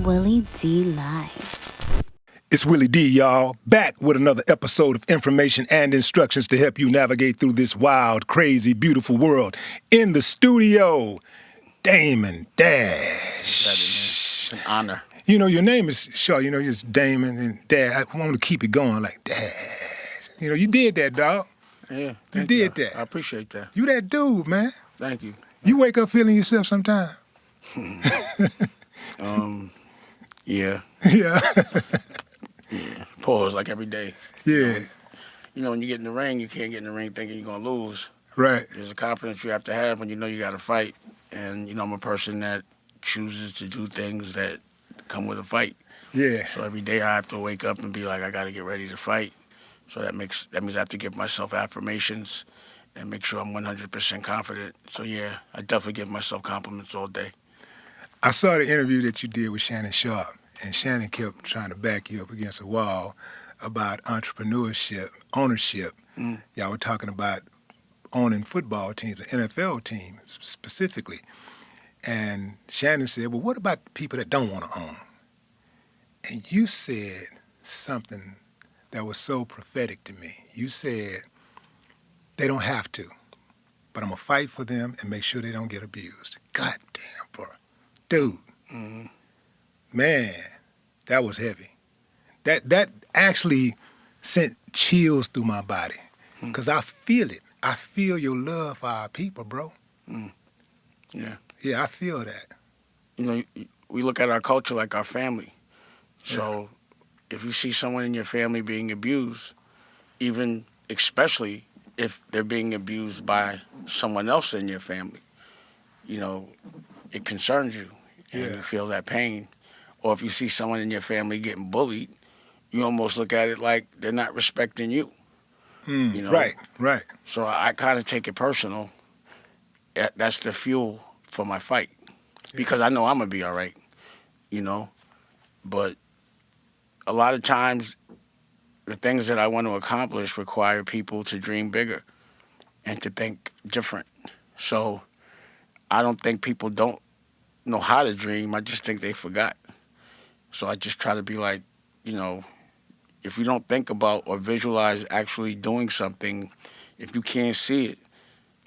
Willie D Live. It's Willie D, y'all, back with another episode of information and instructions to help you navigate through this wild, crazy, beautiful world. In the studio, Damon Dash. It's an honor. You know, your name is short. You know, you're just Damon and Dash. I want to keep it going like Dash. You know, you did that, dog. Yeah, You did that. I appreciate that. You that dude, man. Thank you. You wake up feeling yourself sometime. Yeah. Yeah. Yeah. Pause like every day. Yeah. You know, when you get in the ring, you can't get in the ring thinking you're going to lose. Right. There's a confidence you have to have when you know you got to fight. And, you know, I'm a person that chooses to do things that come with a fight. Yeah. So every day I have to wake up and be like, I got to get ready to fight. So that means I have to give myself affirmations and make sure I'm 100% confident. So, yeah, I definitely give myself compliments all day. I saw the interview that you did with Shannon Sharp, and Shannon kept trying to back you up against a wall about entrepreneurship, ownership. Y'all were talking about owning football teams, the NFL teams specifically. And Shannon said, well, what about people that don't want to own? And you said something that was so prophetic to me. You said, they don't have to, but I'm going to fight for them and make sure they don't get abused. God damn, bro. Dude, man, that was heavy. That actually sent chills through my body because I feel it. I feel your love for our people, bro. Yeah. Yeah, I feel that. You know, we look at our culture like our family. So if you see someone in your family being abused, even especially if they're being abused by someone else in your family, you know, it concerns you and you feel that pain. Or if you see someone in your family getting bullied, you almost look at it like they're not respecting you. You know? Right. So I kind of take it personal. That's the fuel for my fight because I know I'm going to be all right, you know. But a lot of times the things that I want to accomplish require people to dream bigger and to think different. So I don't think people don't know how to dream. I just think they forgot. So I just try to be like, you know, if you don't think about or visualize actually doing something, if you can't see it,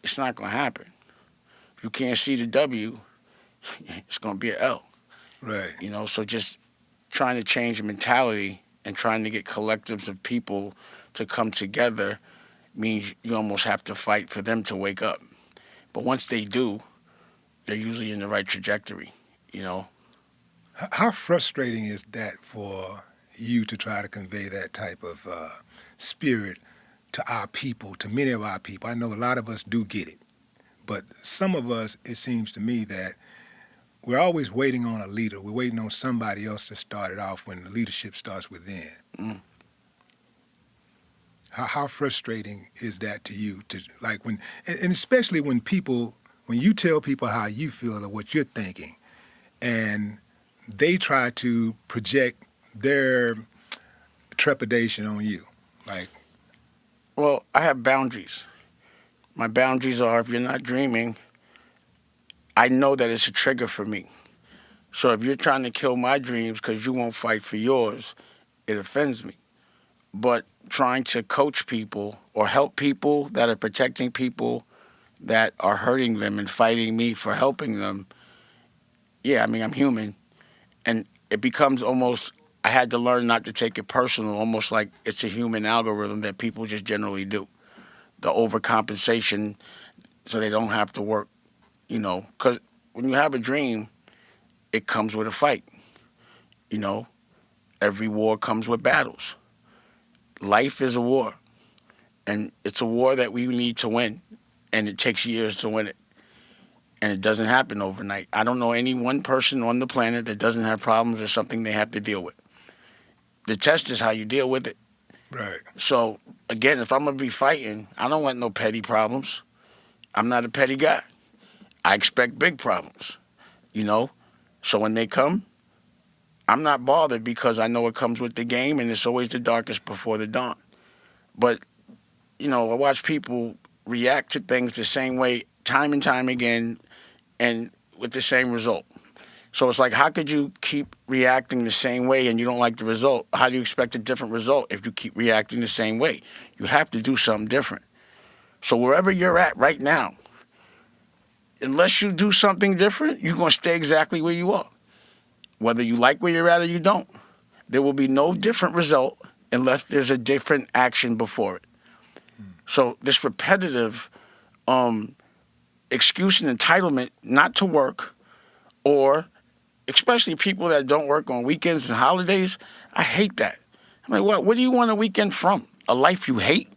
it's not going to happen. If you can't see the W, it's going to be an L. Right. You know, so just trying to change the mentality and trying to get collectives of people to come together means you almost have to fight for them to wake up. But once they do, they're usually in the right trajectory, you know. How frustrating is that for you to try to convey that type of spirit to our people, to many of our people? I know a lot of us do get it, but some of us, it seems to me that we're always waiting on a leader. We're waiting on somebody else to start it off when the leadership starts within. How frustrating is that to you? To like when, and especially when you tell people how you feel or what you're thinking, and they try to project their trepidation on you, like. Well, I have boundaries. My boundaries are if you're not dreaming, I know that it's a trigger for me. So if you're trying to kill my dreams because you won't fight for yours, it offends me. But trying to coach people or help people that are protecting people that are hurting them and fighting me for helping them, yeah, I mean, I'm human. And it becomes almost, I had to learn not to take it personal, almost like it's a human algorithm that people just generally do. The overcompensation so they don't have to work. You know, because when you have a dream, it comes with a fight. You know, every war comes with battles. Life is a war, and it's a war that we need to win, and it takes years to win it, and it doesn't happen overnight. I don't know any one person on the planet that doesn't have problems or something they have to deal with. The test is how you deal with it. Right. So, again, if I'm going to be fighting, I don't want no petty problems. I'm not a petty guy. I expect big problems, you know? So when they come, I'm not bothered because I know it comes with the game and it's always the darkest before the dawn. But, you know, I watch people react to things the same way time and time again and with the same result. So it's like, how could you keep reacting the same way and you don't like the result? How do you expect a different result if you keep reacting the same way? You have to do something different. So wherever you're at right now, unless you do something different, you're going to stay exactly where you are. Whether you like where you're at or you don't, there will be no different result unless there's a different action before it. So this repetitive excuse and entitlement not to work, or especially people that don't work on weekends and holidays, I hate that. I'm like, what do you want a weekend from? A life you hate?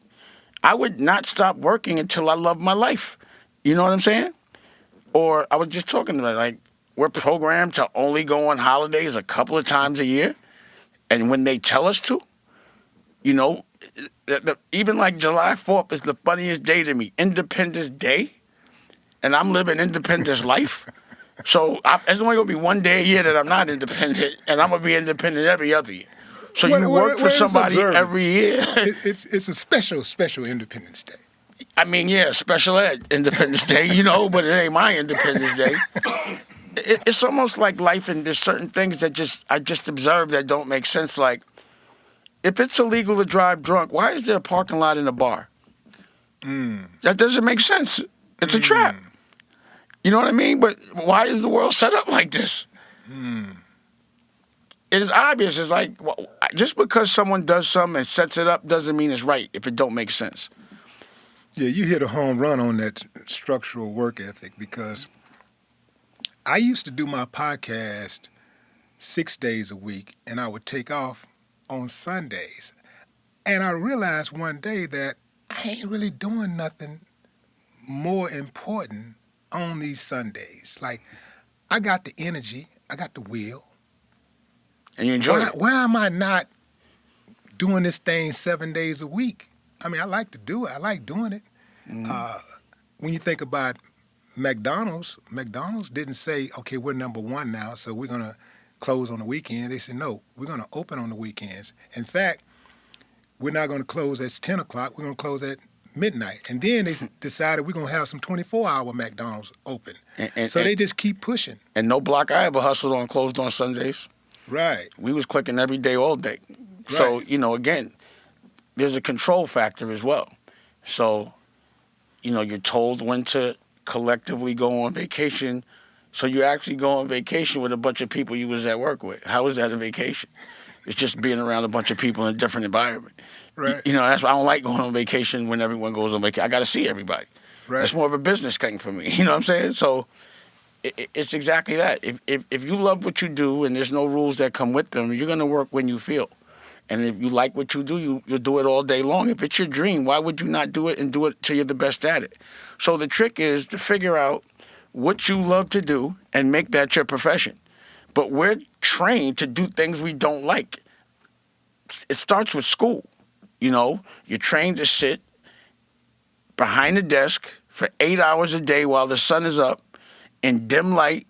I would not stop working until I love my life. You know what I'm saying? Or I was just talking about, like, we're programmed to only go on holidays a couple of times a year. And when they tell us to, you know, even like July 4th is the funniest day to me. Independence Day. And I'm living Independence life. So there's only going to be one day a year that I'm not independent. And I'm going to be independent every other year. So you work for somebody every year. It's a special Independence Day. I mean, yeah, special ed Independence Day, you know, but it ain't my Independence Day. It's almost like life, and there's certain things that I just observe that don't make sense. Like, if it's illegal to drive drunk, why is there a parking lot in a bar? That doesn't make sense. It's a trap. You know what I mean? But why is the world set up like this? It is obvious. It's like, well, just because someone does something and sets it up doesn't mean it's right if it don't make sense. Yeah, you hit a home run on that structural work ethic, because I used to do my podcast 6 days a week, and I would take off on Sundays. And I realized one day that I ain't really doing nothing more important on these Sundays. Like, I got the energy, I got the will. And you enjoy it. Why am I not doing this thing 7 days a week? I mean, I like to do it. I like doing it. When you think about McDonald's didn't say, okay, we're number one now, so we're going to close on the weekend. They said, no, we're going to open on the weekends. In fact, we're not going to close at 10 o'clock. We're going to close at midnight. And then they decided we're going to have some 24-hour McDonald's open. So they just keep pushing. And no block I ever hustled on closed on Sundays. Right. We was clicking every day, all day. Right. So, you know, again, there's a control factor as well. So, you know, you're told when to collectively go on vacation. So you actually go on vacation with a bunch of people you was at work with. How is that a vacation? It's just being around a bunch of people in a different environment. Right. You know, that's why I don't like going on vacation when everyone goes on vacation. I got to see everybody. Right. It's more of a business thing for me. You know what I'm saying? So it's exactly that. If you love what you do and there's no rules that come with them, you're going to work when you feel. And if you like what you do, you'll do it all day long. If it's your dream, why would you not do it and do it till you're the best at it? So the trick is to figure out what you love to do and make that your profession. But we're trained to do things we don't like. It starts with school. You know, you're trained to sit behind a desk for 8 hours a day while the sun is up in dim light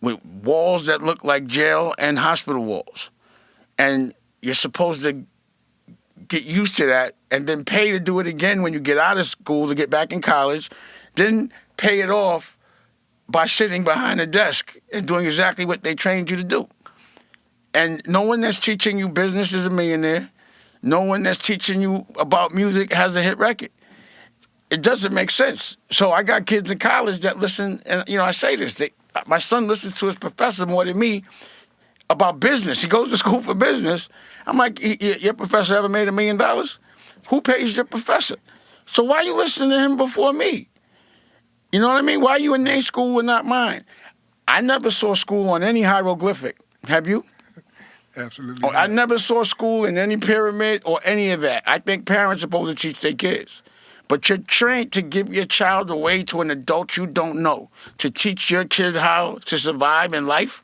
with walls that look like jail and hospital walls. And you're supposed to get used to that and then pay to do it again when you get out of school to get back in college, then pay it off by sitting behind a desk and doing exactly what they trained you to do. And no one that's teaching you business is a millionaire. No one that's teaching you about music has a hit record. It doesn't make sense. So I got kids in college that listen, and you know, I say this, my son listens to his professor more than me about business. He goes to school for business. I'm like, your professor ever made $1 million? Who pays your professor? So why are you listening to him before me? You know what I mean? Why are you in their school and not mine? I never saw school on any hieroglyphic. Have you? Absolutely. I never saw school in any pyramid or any of that. I think parents are supposed to teach their kids. But you're trained to give your child away to an adult you don't know, to teach your kid how to survive in life.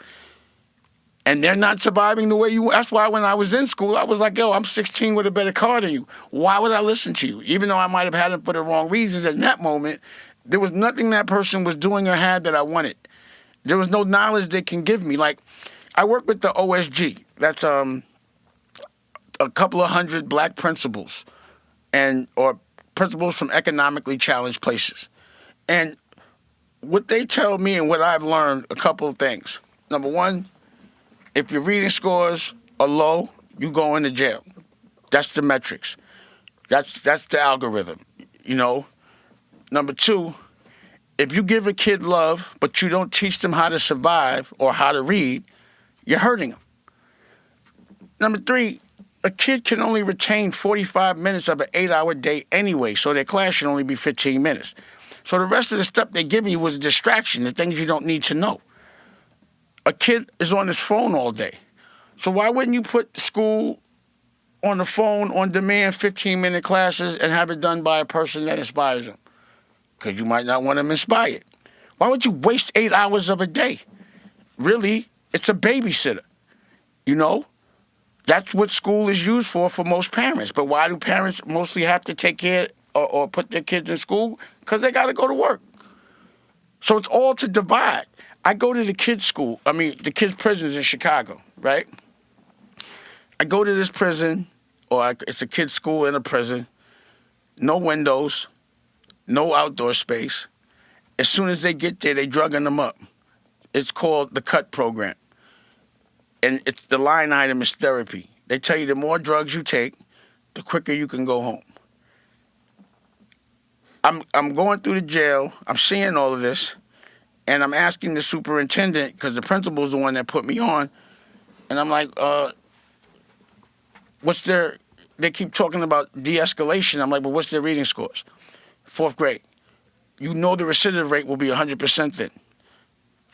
And they're not surviving the way you. That's why when I was in school, I was like, yo, I'm 16 with a better car than you. Why would I listen to you? Even though I might have had it for the wrong reasons at that moment, there was nothing that person was doing or had that I wanted. There was no knowledge they can give me. Like, I work with the OSG. That's a couple of hundred black principals or principals from economically challenged places. And what they tell me and what I've learned, a couple of things. Number one, if your reading scores are low, you go into jail. That's the metrics. That's the algorithm, you know. Number two, if you give a kid love, but you don't teach them how to survive or how to read, you're hurting them. Number three, a kid can only retain 45 minutes of an 8-hour day anyway, so their class should only be 15 minutes. So the rest of the stuff they're giving you was a distraction, the things you don't need to know. A kid is on his phone all day. So why wouldn't you put school on the phone, on demand, 15-minute classes and have it done by a person that inspires them? Because you might not want them inspired. Why would you waste 8 hours of a day? Really, it's a babysitter, you know? That's what school is used for most parents. But why do parents mostly have to take care or put their kids in school? Because they got to go to work. So it's all to divide. I go to the kids' prisons in Chicago, right? I go to this prison, it's a kid's school in a prison, no windows, no outdoor space. As soon as they get there, they drugging them up. It's called the CUT program. And the line item is therapy. They tell you the more drugs you take, the quicker you can go home. I'm going through the jail. I'm seeing all of this. And I'm asking the superintendent, because the principal's the one that put me on. And I'm like, they keep talking about de-escalation. I'm like, but what's their reading scores? 4th grade. You know the recidivism rate will be 100% then.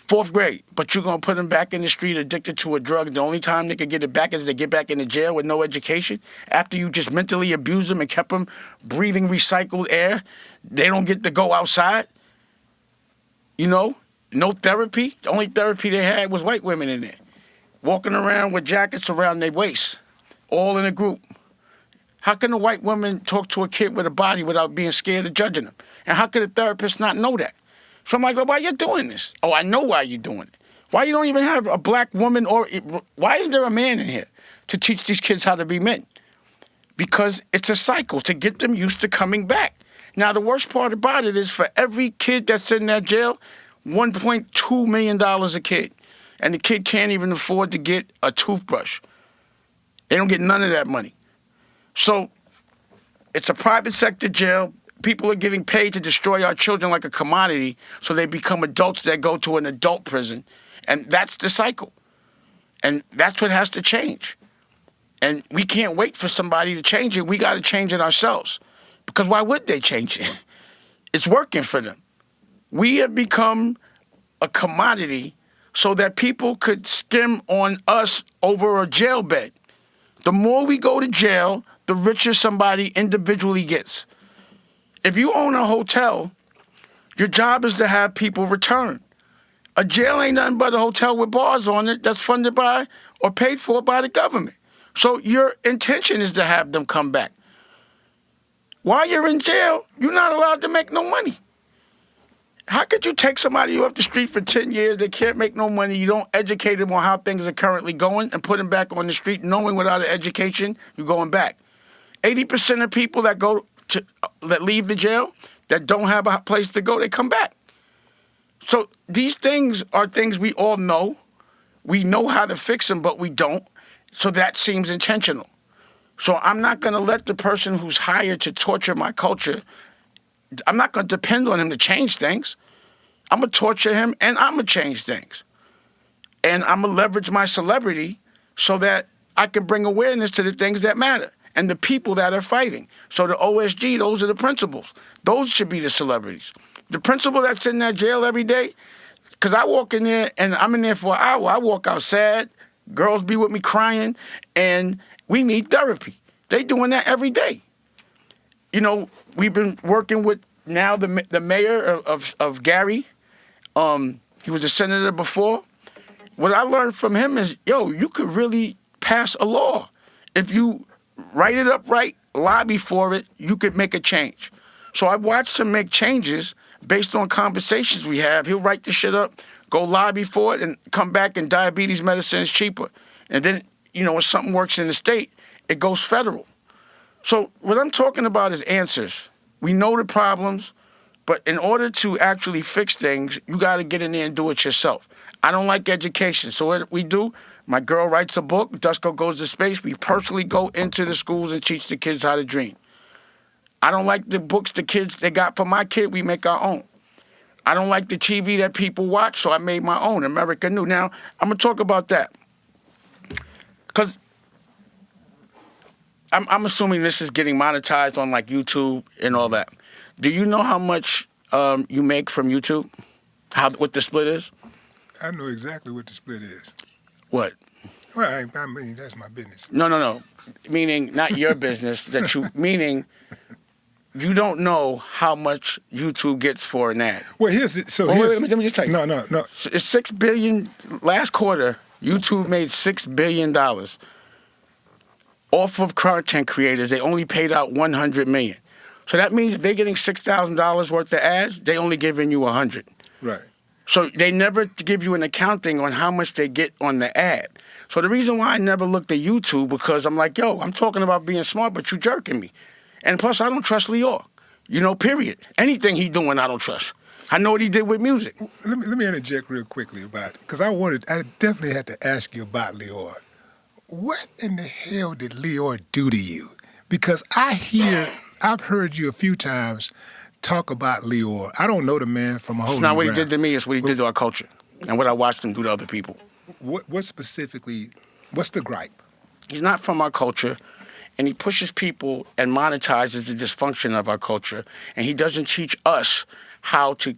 4th grade, but you're going to put them back in the street addicted to a drug. The only time they can get it back is they get back into jail with no education. After you just mentally abused them and kept them breathing recycled air, they don't get to go outside. You know, no therapy. The only therapy they had was white women in there, walking around with jackets around their waist, all in a group. How can a white woman talk to a kid with a body without being scared of judging them? And how could a therapist not know that? So I'm like, well, why are you doing this? Oh, I know why you're doing it. Why you don't even have a black woman why isn't there a man in here to teach these kids how to be men? Because it's a cycle to get them used to coming back. Now, the worst part about it is for every kid that's in that jail, $1.2 million a kid. And the kid can't even afford to get a toothbrush. They don't get none of that money. So it's a private sector jail. People are getting paid to destroy our children like a commodity so they become adults that go to an adult prison. And that's the cycle. And that's what has to change. And we can't wait for somebody to change it. We got to change it ourselves. Because why would they change it? It's working for them. We have become a commodity so that people could skim on us over a jail bed. The more we go to jail, the richer somebody individually gets. If you own a hotel, your job is to have people return. A jail ain't nothing but a hotel with bars on it that's funded by or paid for by the government. So your intention is to have them come back. While you're in jail, you're not allowed to make no money. How could you take somebody off the street for 10 years, they can't make no money, you don't educate them on how things are currently going, and put them back on the street knowing without an education, you're going back. 80% of people that leave the jail, that don't have a place to go, they come back. So these things are things we all know. We know how to fix them, but we don't. So that seems intentional. So I'm not going to let the person who's hired to torture my culture, I'm not going to depend on him to change things. I'm going to torture him and I'm going to change things. And I'm going to leverage my celebrity so that I can bring awareness to the things that matter and the people that are fighting. So the OSG, those are the principals. Those should be the celebrities. The principal that's in that jail every day, because I walk in there and I'm in there for an hour. I walk out sad. Girls be with me crying. And we need therapy. They doing that every day. You know, we've been working with now the mayor of Gary. He was a senator before. What I learned from him is, you could really pass a law. If you write it up right, lobby for it, you could make a change. So I've watched him make changes based on conversations we have. He'll write the shit up, go lobby for it, and come back and diabetes medicine is cheaper. And then, when something works in the state, it goes federal. So what I'm talking about is answers. We know the problems. But in order to actually fix things, you got to get in there and do it yourself. I don't like education. So what we do, my girl writes a book, Dusko Goes to Space. We personally go into the schools and teach the kids how to dream. I don't like the books the kids, they got for my kid. We make our own. I don't like the TV that people watch, so I made my own, America New. Now, I'm going to talk about that. Because I'm assuming this is getting monetized on like YouTube and all that. Do you know how much you make from YouTube? What the split is? I know exactly what the split is. What? Well, I mean, that's my business. No. Meaning not your business. Meaning you don't know how much YouTube gets for an ad. Well, here's it. So let me just tell you. No. So it's $6 billion. Last quarter, YouTube made $6 billion off of content creators. They only paid out $100 million. So that means if they're getting $6,000 worth of ads, they only giving you $100. Right. So they never give you an accounting on how much they get on the ad. So the reason why I never looked at YouTube, because I'm like, yo, I'm talking about being smart, but you jerking me. And plus, I don't trust Lyor. Period. Anything he doing, I don't trust. I know what he did with music. Let me interject real quickly about it, because I definitely had to ask you about Lyor. What in the hell did Lyor do to you? Because I've heard you a few times talk about Lyor. I don't know the man from a whole. It's not what he did to me. It's what he did to our culture, and what I watched him do to other people. What specifically? What's the gripe? He's not from our culture, and he pushes people and monetizes the dysfunction of our culture, and he doesn't teach us how to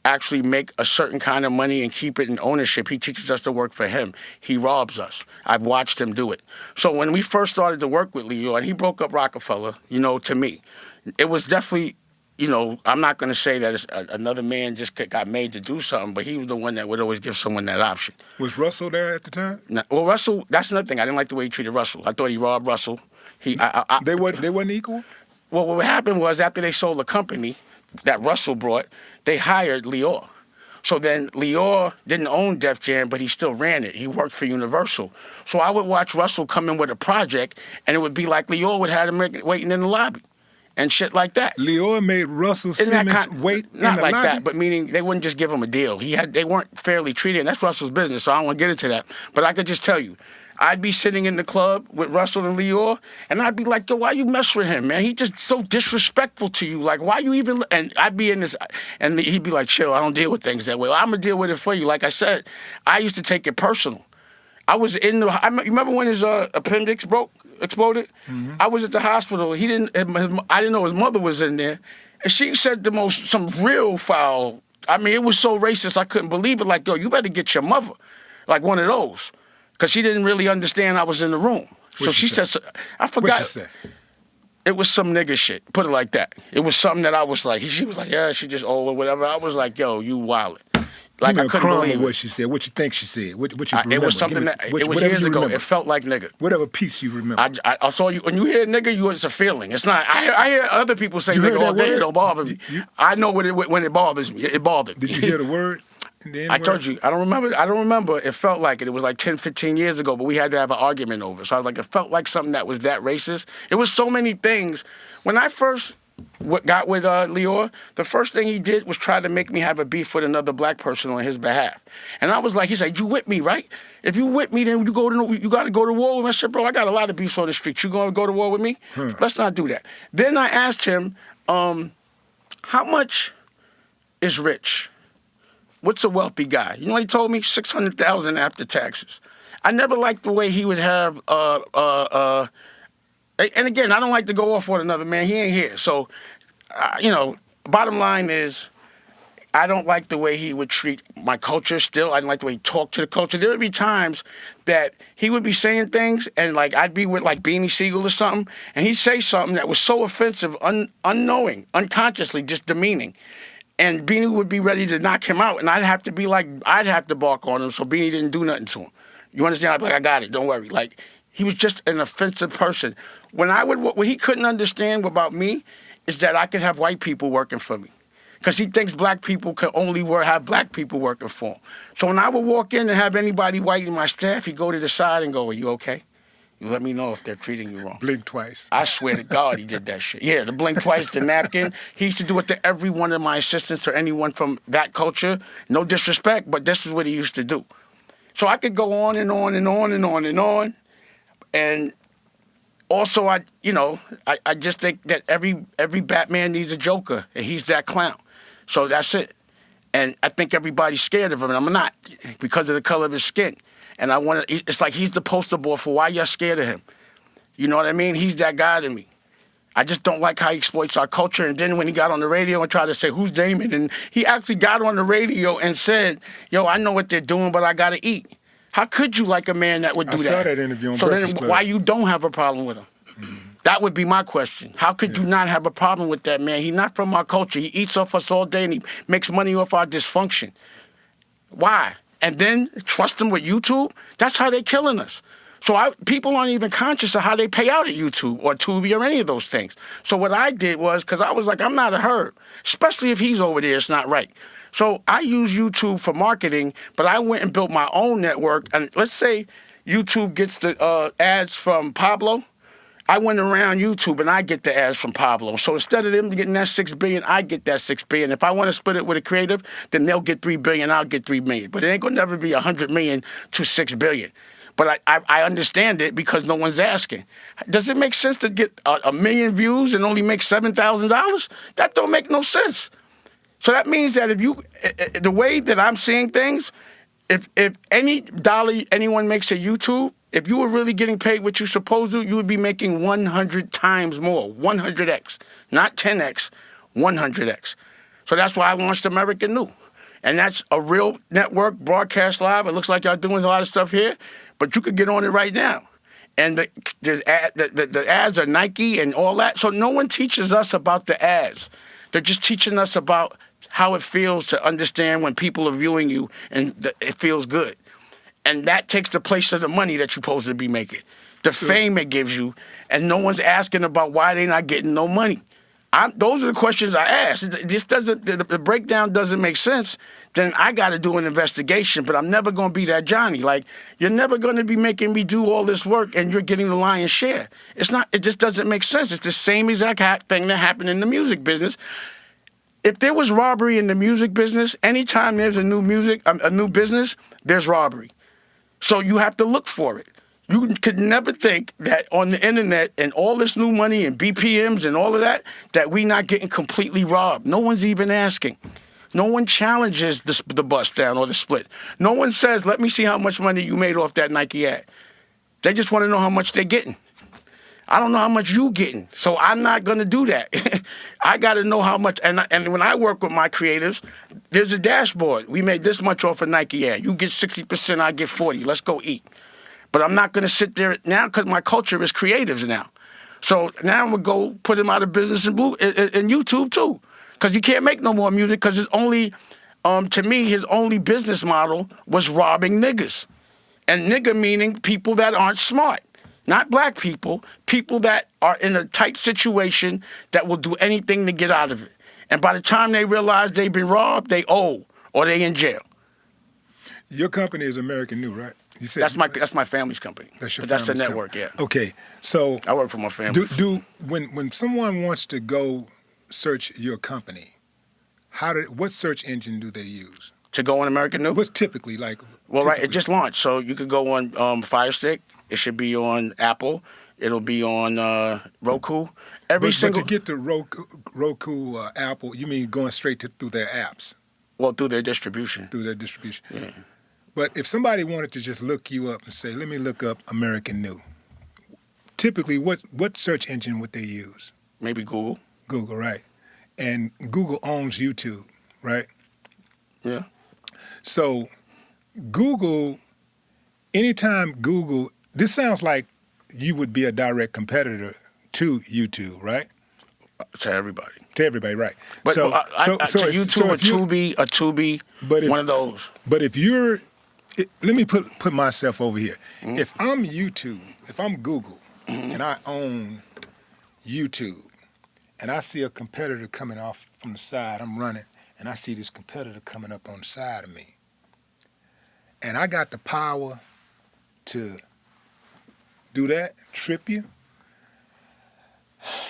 actually make a certain kind of money and keep it in ownership. He teaches us to work for him. He robs us. I've watched him do it. So when we first started to work with Lyor, and he broke up Rockefeller, to me, it was definitely, I'm not going to say that it's another man just got made to do something, but he was the one that would always give someone that option. Was Russell there at the time? No, well, Russell, that's another thing. I didn't like the way he treated Russell. I thought he robbed Russell. They weren't equal? Well, what happened was after they sold the company that Russell brought, they hired Lyor. So then Lyor didn't own Def Jam, but he still ran it. He worked for Universal. So I would watch Russell come in with a project, and it would be like Lyor would have him waiting in the lobby and shit like that. Lyor made Russell Simmons wait in the lobby? Not like that, but meaning they wouldn't just give him a deal. They weren't fairly treated, and that's Russell's business, so I don't want to get into that. But I could just tell you, I'd be sitting in the club with Russell and Lyor, and I'd be like, yo, why you mess with him, man? He just so disrespectful to you. Like, why you even... And I'd be in this... And he'd be like, chill, I don't deal with things that way. Well, I'm going to deal with it for you. Like I said, I used to take it personal. I was in the... You remember when his appendix exploded? Mm-hmm. I was at the hospital. I didn't know his mother was in there. And she said some real foul... I mean, it was so racist, I couldn't believe it. Like, yo, you better get your mother. Like one of those. Because she didn't really understand I was in the room. So she said, I forgot. What she said? It was some nigga shit. Put it like that. It was something that I was like, she was like, yeah, she just old or whatever. I was like, yo, you wildin'. Like, I couldn't believe what she said. What you think she said? What you remember? It was something it was years ago. It felt like nigga. Whatever piece you remember. I saw you, when you hear nigga, it's a feeling. It's not, I hear other people say nigga all day, it don't bother me. I know when it bothers me. It bothered me. Did you hear the word? I told you, I don't remember. It felt like it. It was like 10, 15 years ago, but we had to have an argument over it. So I was like, it felt like something that was that racist. It was so many things. When I first got with Lyor, the first thing he did was try to make me have a beef with another black person on his behalf. And I was like, he said, you with me, right? If you with me, then you got to go to war with me. I said, bro, I got a lot of beefs on the street. You going to go to war with me? Let's not do that. Then I asked him, how much is rich? What's a wealthy guy? You know what he told me? $600,000 after taxes. I never liked the way he would have, and again, I don't like to go off on another man. He ain't here. So, bottom line is, I don't like the way he would treat my culture still. I didn't like the way he talked to the culture. There would be times that he would be saying things, and like I'd be with like Beanie Siegel or something, and he'd say something that was so offensive, unknowing, unconsciously, just demeaning. And Beanie would be ready to knock him out, and I'd have to bark on him so Beanie didn't do nothing to him. You understand? I'd be like, I got it, don't worry. Like, he was just an offensive person. What he couldn't understand about me is that I could have white people working for me. Because he thinks black people can only have black people working for him. So when I would walk in and have anybody white in my staff, he'd go to the side and go, are you okay? You let me know if they're treating you wrong. Blink twice. I swear to God he did that shit. Yeah, the blink twice, the napkin. He used to do it to every one of my assistants or anyone from that culture. No disrespect, but this is what he used to do. So I could go on and on and on and on and on. And also, I just think that every Batman needs a Joker, and he's that clown. So that's it. And I think everybody's scared of him, and I'm not, because of the color of his skin. And it's like he's the poster boy for why you're scared of him. You know what I mean? He's that guy to me. I just don't like how he exploits our culture. And then when he got on the radio and tried to say, who's Damon? And he actually got on the radio and said, yo, I know what they're doing, but I got to eat. How could you like a man that would do that? I saw that interview on So Breakfast then Club. why you don't have a problem with him? Mm-hmm. That would be my question. How could you not have a problem with that man? He's not from our culture. He eats off us all day and he makes money off our dysfunction. Why? And then trust him with YouTube? That's how they're killing us. So people aren't even conscious of how they pay out at YouTube or Tubi or any of those things. So what I did was, because I was like, I'm not a herd, especially if he's over there, it's not right. So I use YouTube for marketing, but I went and built my own network. And let's say YouTube gets the ads from Pablo. I went around YouTube and I get the ads from Pablo. So instead of them getting that $6 billion, I get that $6 billion. If I want to split it with a creative, then they'll get $3 billion, I'll get $3 million. But it ain't gonna never be $100 million to $6 billion. But I understand it because no one's asking. Does it make sense to get a million views and only make $7,000? That don't make no sense. So that means that the way that I'm seeing things, if any dollar anyone makes at YouTube, if you were really getting paid what you're supposed to, you would be making 100 times more, 100x, not 10x, 100x. So that's why I launched American New. And that's a real network, broadcast live. It looks like y'all doing a lot of stuff here, but you could get on it right now. And the ads are Nike and all that. So no one teaches us about the ads. They're just teaching us about how it feels to understand when people are viewing you and it feels good. And that takes the place of the money that you're supposed to be making, the fame it gives you, and no one's asking about why they're not getting no money. Those are the questions I ask. The breakdown doesn't make sense, then I got to do an investigation, but I'm never going to be that Johnny. Like, you're never going to be making me do all this work and you're getting the lion's share. It just doesn't make sense. It's the same exact thing that happened in the music business. If there was robbery in the music business, anytime there's a new business, there's robbery. So you have to look for it. You could never think that on the internet and all this new money and BPMs and all of that we not getting completely robbed. No one's even asking. No one challenges the bust down or the split. No one says, let me see how much money you made off that Nike ad. They just want to know how much they're getting. I don't know how much you getting, so I'm not going to do that. I got to know how much. And when I work with my creatives, there's a dashboard. We made this much off a Nike ad. You get 60%, I get 40%. Let's go eat. But I'm not going to sit there now because my culture is creatives now. So now I'm going to go put him out of business in YouTube too. Because he can't make no more music because his only, to me, his only business model was robbing niggas. And nigga meaning people that aren't smart. Not black people, people that are in a tight situation that will do anything to get out of it. And by the time they realize they've been robbed, they owe or they in jail. Your company is American New, right? You said that's my family's company. That's your That's the family's network, company. yeah. Okay, so I work for my family. When someone wants to go search your company, what search engine do they use? To go on American New? What's typically like? Well, right, it just launched, so you could go on Fire Stick. It should be on Apple. It'll be on Roku. But to get to Roku, Apple, you mean going straight through their apps? Well, through their distribution. Through their distribution. Yeah. But if somebody wanted to just look you up and say, let me look up American New, typically what search engine would they use? Maybe Google. Google, right. And Google owns YouTube, right? Yeah. So Google, anytime Google, this sounds like you would be a direct competitor to YouTube, right? To everybody. To everybody, right. But so YouTube, a Tubi, one of those. But if let me put myself over here. Mm-hmm. If I'm YouTube, if I'm Google, and I own YouTube, and I see a competitor coming off from the side, I'm running, and I see this competitor coming up on the side of me, and I got the power to do that, trip you,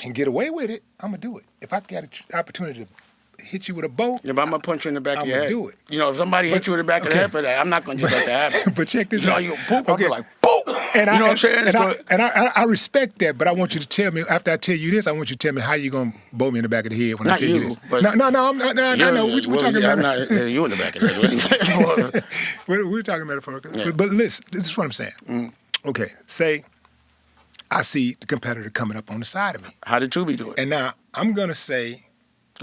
and get away with it, I'm going to do it. If I got an opportunity to hit you with a boat, Yeah, but I'm going to punch you in the back of your head. I'm going to do it. You know, if somebody hit you in the back of the head for that, I'm not going to just let that happen. But check this you know, out. You poop, I'll be like, boom! You know what I'm saying? I respect that, but I want you to tell me, after I tell you this, I want you to tell me how you going to bow me in the back of the head when I tell you this. But no, I'm not. No, we're talking about... I'm not you in the back of the head. We're talking metaphorically. Yeah. But listen, this is what I'm saying. Okay, say I see the competitor coming up on the side of me. How did Tubi do it? And now I'm going to say...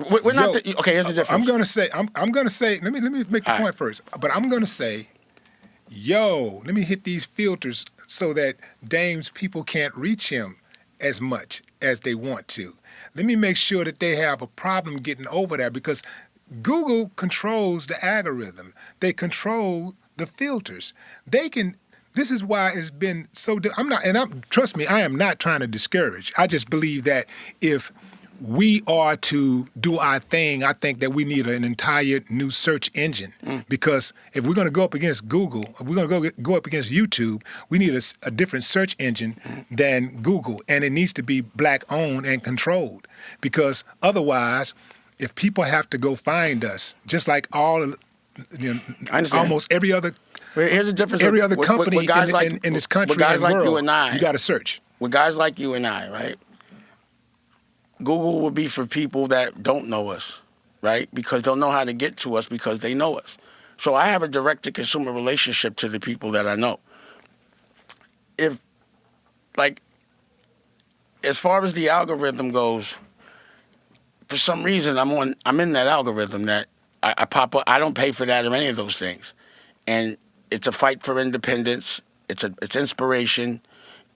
We're not... Okay, here's the difference. I'm going to say... Let me make the point first. But I'm going to say... Yo, let me hit these filters so that Dame's people can't reach him as much as they want to. Let me make sure that they have a problem getting over there because Google controls the algorithm. They control the filters. They can... This is why it's been so... trust me, I am not trying to discourage. I just believe that if we are to do our thing, I think that we need an entire new search engine because if we're going to go up against Google, if we're going to go up against YouTube, we need a different search engine than Google, and it needs to be Black-owned and controlled because otherwise, if people have to go find us, just like almost every other... Here's the difference. Every other company with guys in this country guys and like world, you and I, you got to search. With guys like you and I, right? Google will be for people that don't know us, right? Because they'll know how to get to us because they know us. So I have a direct-to-consumer relationship to the people that I know. If, like, as far as the algorithm goes, for some reason I'm in that algorithm that I pop up. I don't pay for that or any of those things, and it's a fight for independence. It's inspiration,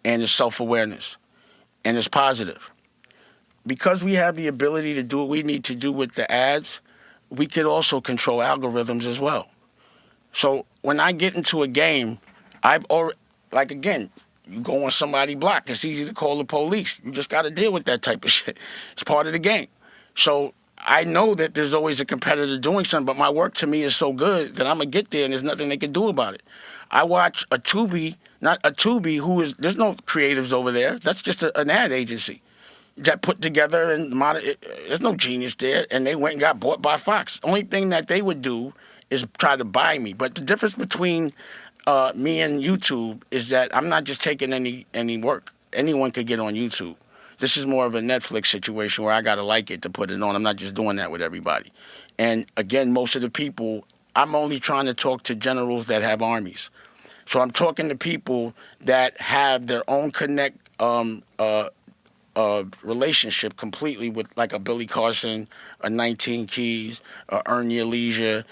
and it's self-awareness, and it's positive. Because we have the ability to do what we need to do with the ads, we could also control algorithms as well. So when I get into a game, again, you go on somebody's block, it's easy to call the police. You just got to deal with that type of shit. It's part of the game. So I know that there's always a competitor doing something, but my work to me is so good that I'm going to get there and there's nothing they can do about it. I watch there's no creatives over there. That's just an ad agency that put together and there's no genius there, and they went and got bought by Fox. Only thing that they would do is try to buy me. But the difference between me and YouTube is that I'm not just taking any work. Anyone could get on YouTube. This is more of a Netflix situation where I got to like it to put it on. I'm not just doing that with everybody. And again, most of the people, I'm only trying to talk to generals that have armies. So I'm talking to people that have their own relationship completely with like a Billy Carson, a 19 Keys, a Earn Your Leisure,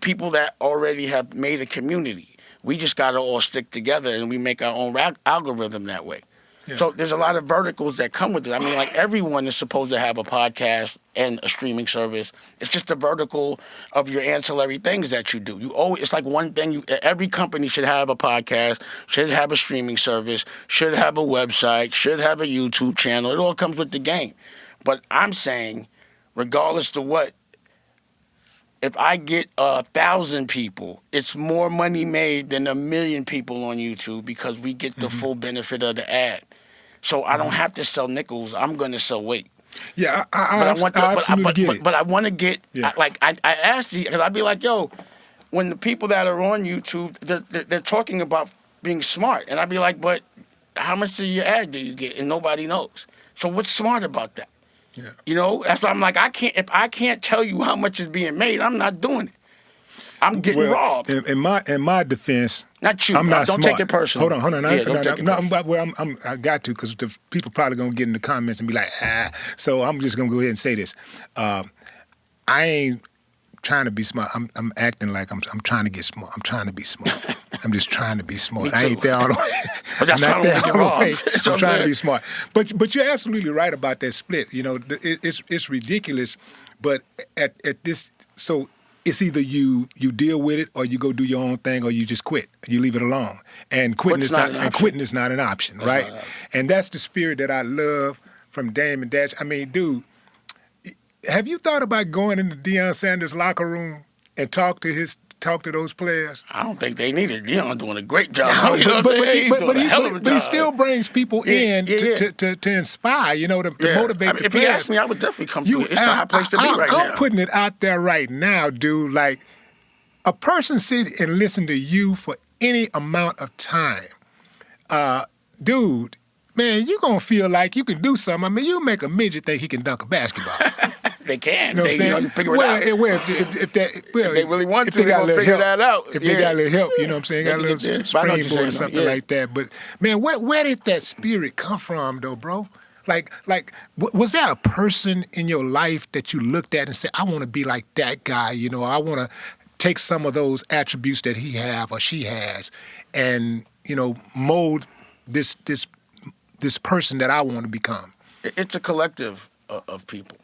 people that already have made a community. We just got to all stick together and we make our own algorithm that way. Yeah. So there's a lot of verticals that come with it. I mean, like everyone is supposed to have a podcast and a streaming service. It's just a vertical of your ancillary things that you do. It's like one thing. Every company should have a podcast, should have a streaming service, should have a website, should have a YouTube channel. It all comes with the game. But I'm saying, regardless to what, if I get 1,000 people, it's more money made than 1 million people on YouTube because we get the full benefit of the ad. So I don't have to sell nickels. I'm going to sell weight. Yeah, I absolutely get it. But I want to get, yeah. I asked you, because I'd be like, yo, when the people that are on YouTube, they're talking about being smart. And I'd be like, but how much of your ad do you get? And nobody knows. So what's smart about that? Yeah. That's why I'm like, if I can't tell you how much is being made, I'm not doing it. I'm getting robbed. In my defense, not you. I'm not don't smart. take it personal. Hold on. Yeah, don't take it personal. I got to because the people probably gonna get in the comments and be like, So I'm just gonna go ahead and say this. I ain't trying to be smart. I'm acting like I'm trying to get smart. I'm trying to be smart. I'm just trying to be smart. I ain't there all the way. But that's not there all the way. I'm trying to be smart. But you're absolutely right about that split. It's ridiculous. But at this, so it's either you deal with it or you go do your own thing or you just quit. You leave it alone. And quitting is not an option, right? And that's the spirit that I love from Dame and Dash. I mean, dude, have you thought about going into Deion Sanders' locker room and talk to his talk to those players? I don't think they need it. Leon doing a great job. No, You know what I'm saying? He's doing a hell of a but he job. still brings people in to inspire, you know, to motivate I mean, the if players. you ask me, I would definitely come through. It's a high place to be right now. I'm putting it out there right now, dude. Like, a person sit and listen to you for any amount of time, dude, man, you're going to feel like you can do something. I mean, you make a midget think he can dunk a basketball. They can. You know what I'm saying? Figure it out. If they really want if to, they they're got a going to little figure help, that out. If they got a little help, you know what I'm saying? Got a little springboard or something like that. But, man, where did that spirit come from, though, bro? Like, was there a person in your life that you looked at and said, I want to be like that guy, you know, I want to take some of those attributes that he have or she has and, you know, mold this person that I want to become? It's a collective of people.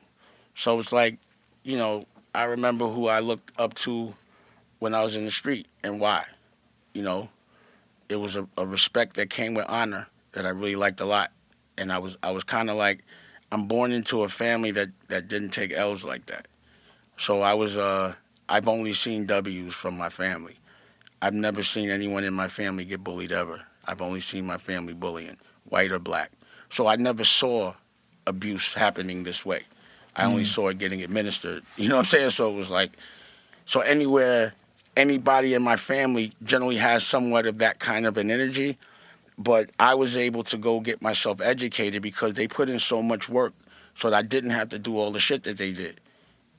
So it's like, you know, I remember who I looked up to when I was in the street and why. You know, it was a respect that came with honor that I really liked a lot. And I was kind of like, I'm born into a family that didn't take L's like that. So I've only seen W's from my family. I've never seen anyone in my family get bullied ever. I've only seen my family bullying, white or black. So I never saw abuse happening this way. I only saw it getting administered. You know what I'm saying? So it was like, so anywhere, anybody in my family generally has somewhat of that kind of an energy, but I was able to go get myself educated because they put in so much work so that I didn't have to do all the shit that they did.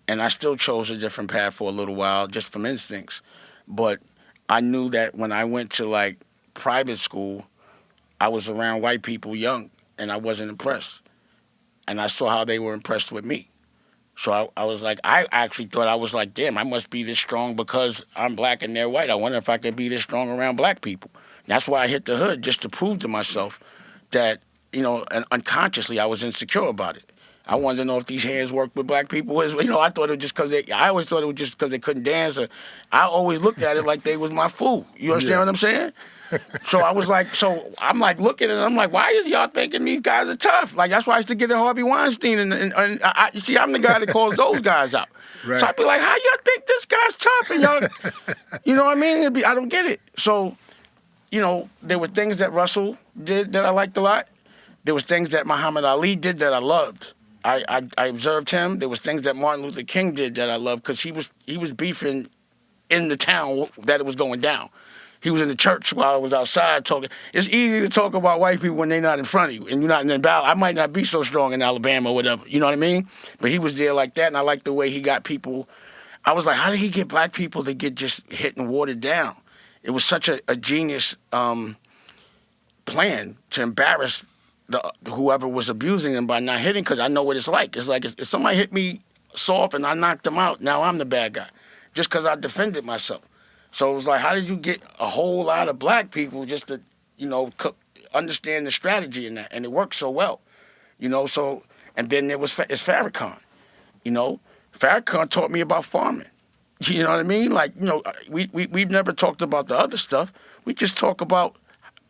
And I still chose a different path for a little while just from instincts. But I knew that when I went to like private school, I was around white people young and I wasn't impressed. And I saw how they were impressed with me. So I was like, I actually thought I was like, damn, I must be this strong because I'm black and they're white. I wonder if I could be this strong around black people. And that's why I hit the hood, just to prove to myself that, you know, and unconsciously I was insecure about it. I wanted to know if these hands worked with black people. You know, I thought it was just because I always thought it was just because they couldn't dance. Or I always looked at it like they was my food. You understand what I'm saying? So I was like, so I'm like looking at it, I'm like, why is y'all thinking these guys are tough? Like, that's why I used to get at Harvey Weinstein, and I, you see, I'm the guy that calls those guys out. Right. So I'd be like, how y'all think this guy's tough? And y'all, you know what I mean? I don't get it. So, you know, there were things that Russell did that I liked a lot. There was things that Muhammad Ali did that I loved. I observed him. There was things that Martin Luther King did that I loved because he was beefing in the town that it was going down. He was in the church while I was outside talking. It's easy to talk about white people when they're not in front of you and you're not in the battle. I might not be so strong in Alabama or whatever, you know what I mean? But he was there like that, and I liked the way he got people. I was like, how did he get black people to get just hit and watered down? It was such a genius plan to embarrass whoever was abusing them by not hitting, because I know what it's like. It's like if somebody hit me soft and I knocked them out, now I'm the bad guy just because I defended myself. So it was like, how did you get a whole lot of black people just to, you know, understand the strategy in that? And it worked so well, you know. So, and then it's Farrakhan, you know. Farrakhan taught me about farming. You know what I mean? Like, you know, we've never talked about the other stuff. We just talk about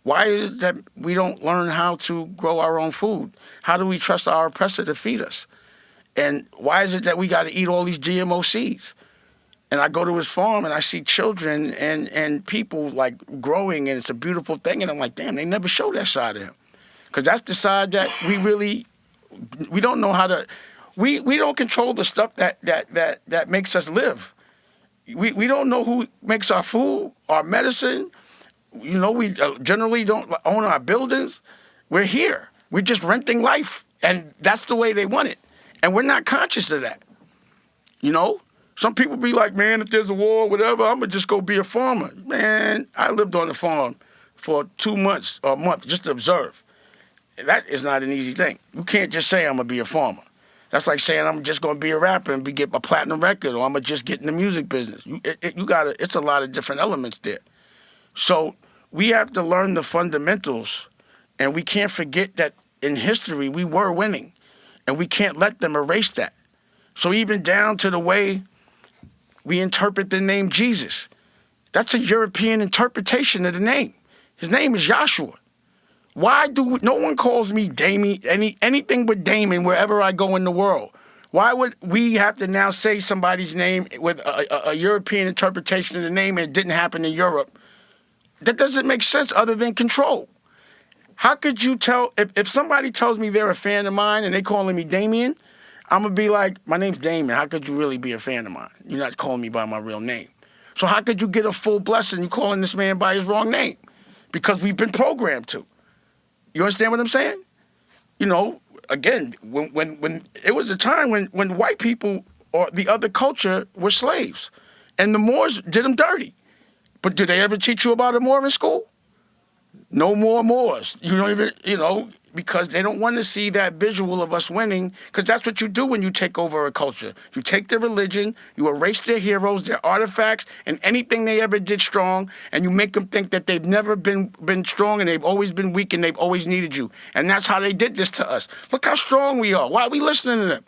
why is it that we don't learn how to grow our own food? How do we trust our oppressor to feed us? And why is it that we got to eat all these GMO seeds? And I go to his farm and I see children and people like growing, and it's a beautiful thing. And I'm like, damn, they never show that side of him. Because that's the side that we don't know how to, we don't control the stuff that makes us live. We don't know who makes our food, our medicine. You know, we generally don't own our buildings. We're here. We're just renting life. And that's the way they want it. And we're not conscious of that. You know? Some people be like, man, if there's a war, whatever, I'm going to just go be a farmer. Man, I lived on the farm for 2 months or a month just to observe. That is not an easy thing. You can't just say I'm going to be a farmer. That's like saying I'm just going to be a rapper and get a platinum record, or I'm going to just get in the music business. It's a lot of different elements there. So we have to learn the fundamentals, and we can't forget that in history we were winning, and we can't let them erase that. So even down to the way we interpret the name Jesus. That's a European interpretation of the name. His name is Joshua. Why no one calls me Damien, anything but Damon wherever I go in the world? Why would we have to now say somebody's name with a European interpretation of the name and it didn't happen in Europe? That doesn't make sense other than control. How could you tell, if somebody tells me they're a fan of mine and they calling me Damien, I'm going to be like, my name's Damien. How could you really be a fan of mine? You're not calling me by my real name. So how could you get a full blessing? You're calling this man by his wrong name because we've been programmed to. You understand what I'm saying? You know, again, when it was a time when white people or the other culture were slaves and the Moors did them dirty. But did they ever teach you about a Moor in school? No more Moors. You don't even, you know, because they don't want to see that visual of us winning, because that's what you do when you take over a culture. You take their religion, you erase their heroes, their artifacts, and anything they ever did strong, and you make them think that they've never been strong and they've always been weak and they've always needed you. And that's how they did this to us. Look how strong we are. Why are we listening to them?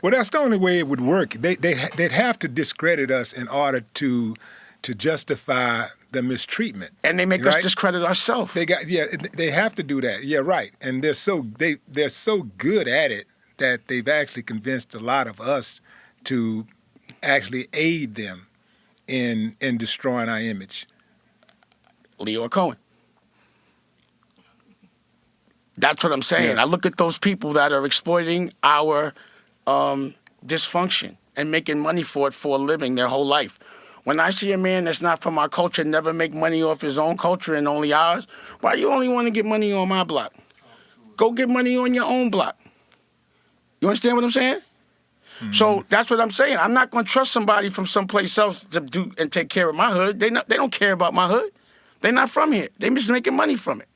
Well, that's the only way it would work. They'd have to discredit us in order to justify the mistreatment. And they make us discredit ourselves. They have to do that. Yeah, right. And they're so good at it that they've actually convinced a lot of us to actually aid them in destroying our image. Lyor Cohen. That's what I'm saying. Yeah. I look at those people that are exploiting our dysfunction and making money for it for a living their whole life. When I see a man that's not from our culture never make money off his own culture and only ours, why you only want to get money on my block? Go get money on your own block. You understand what I'm saying? Mm-hmm. So that's what I'm saying. I'm not going to trust somebody from someplace else to do and take care of my hood. They don't care about my hood. They're not from here. They're just making money from it.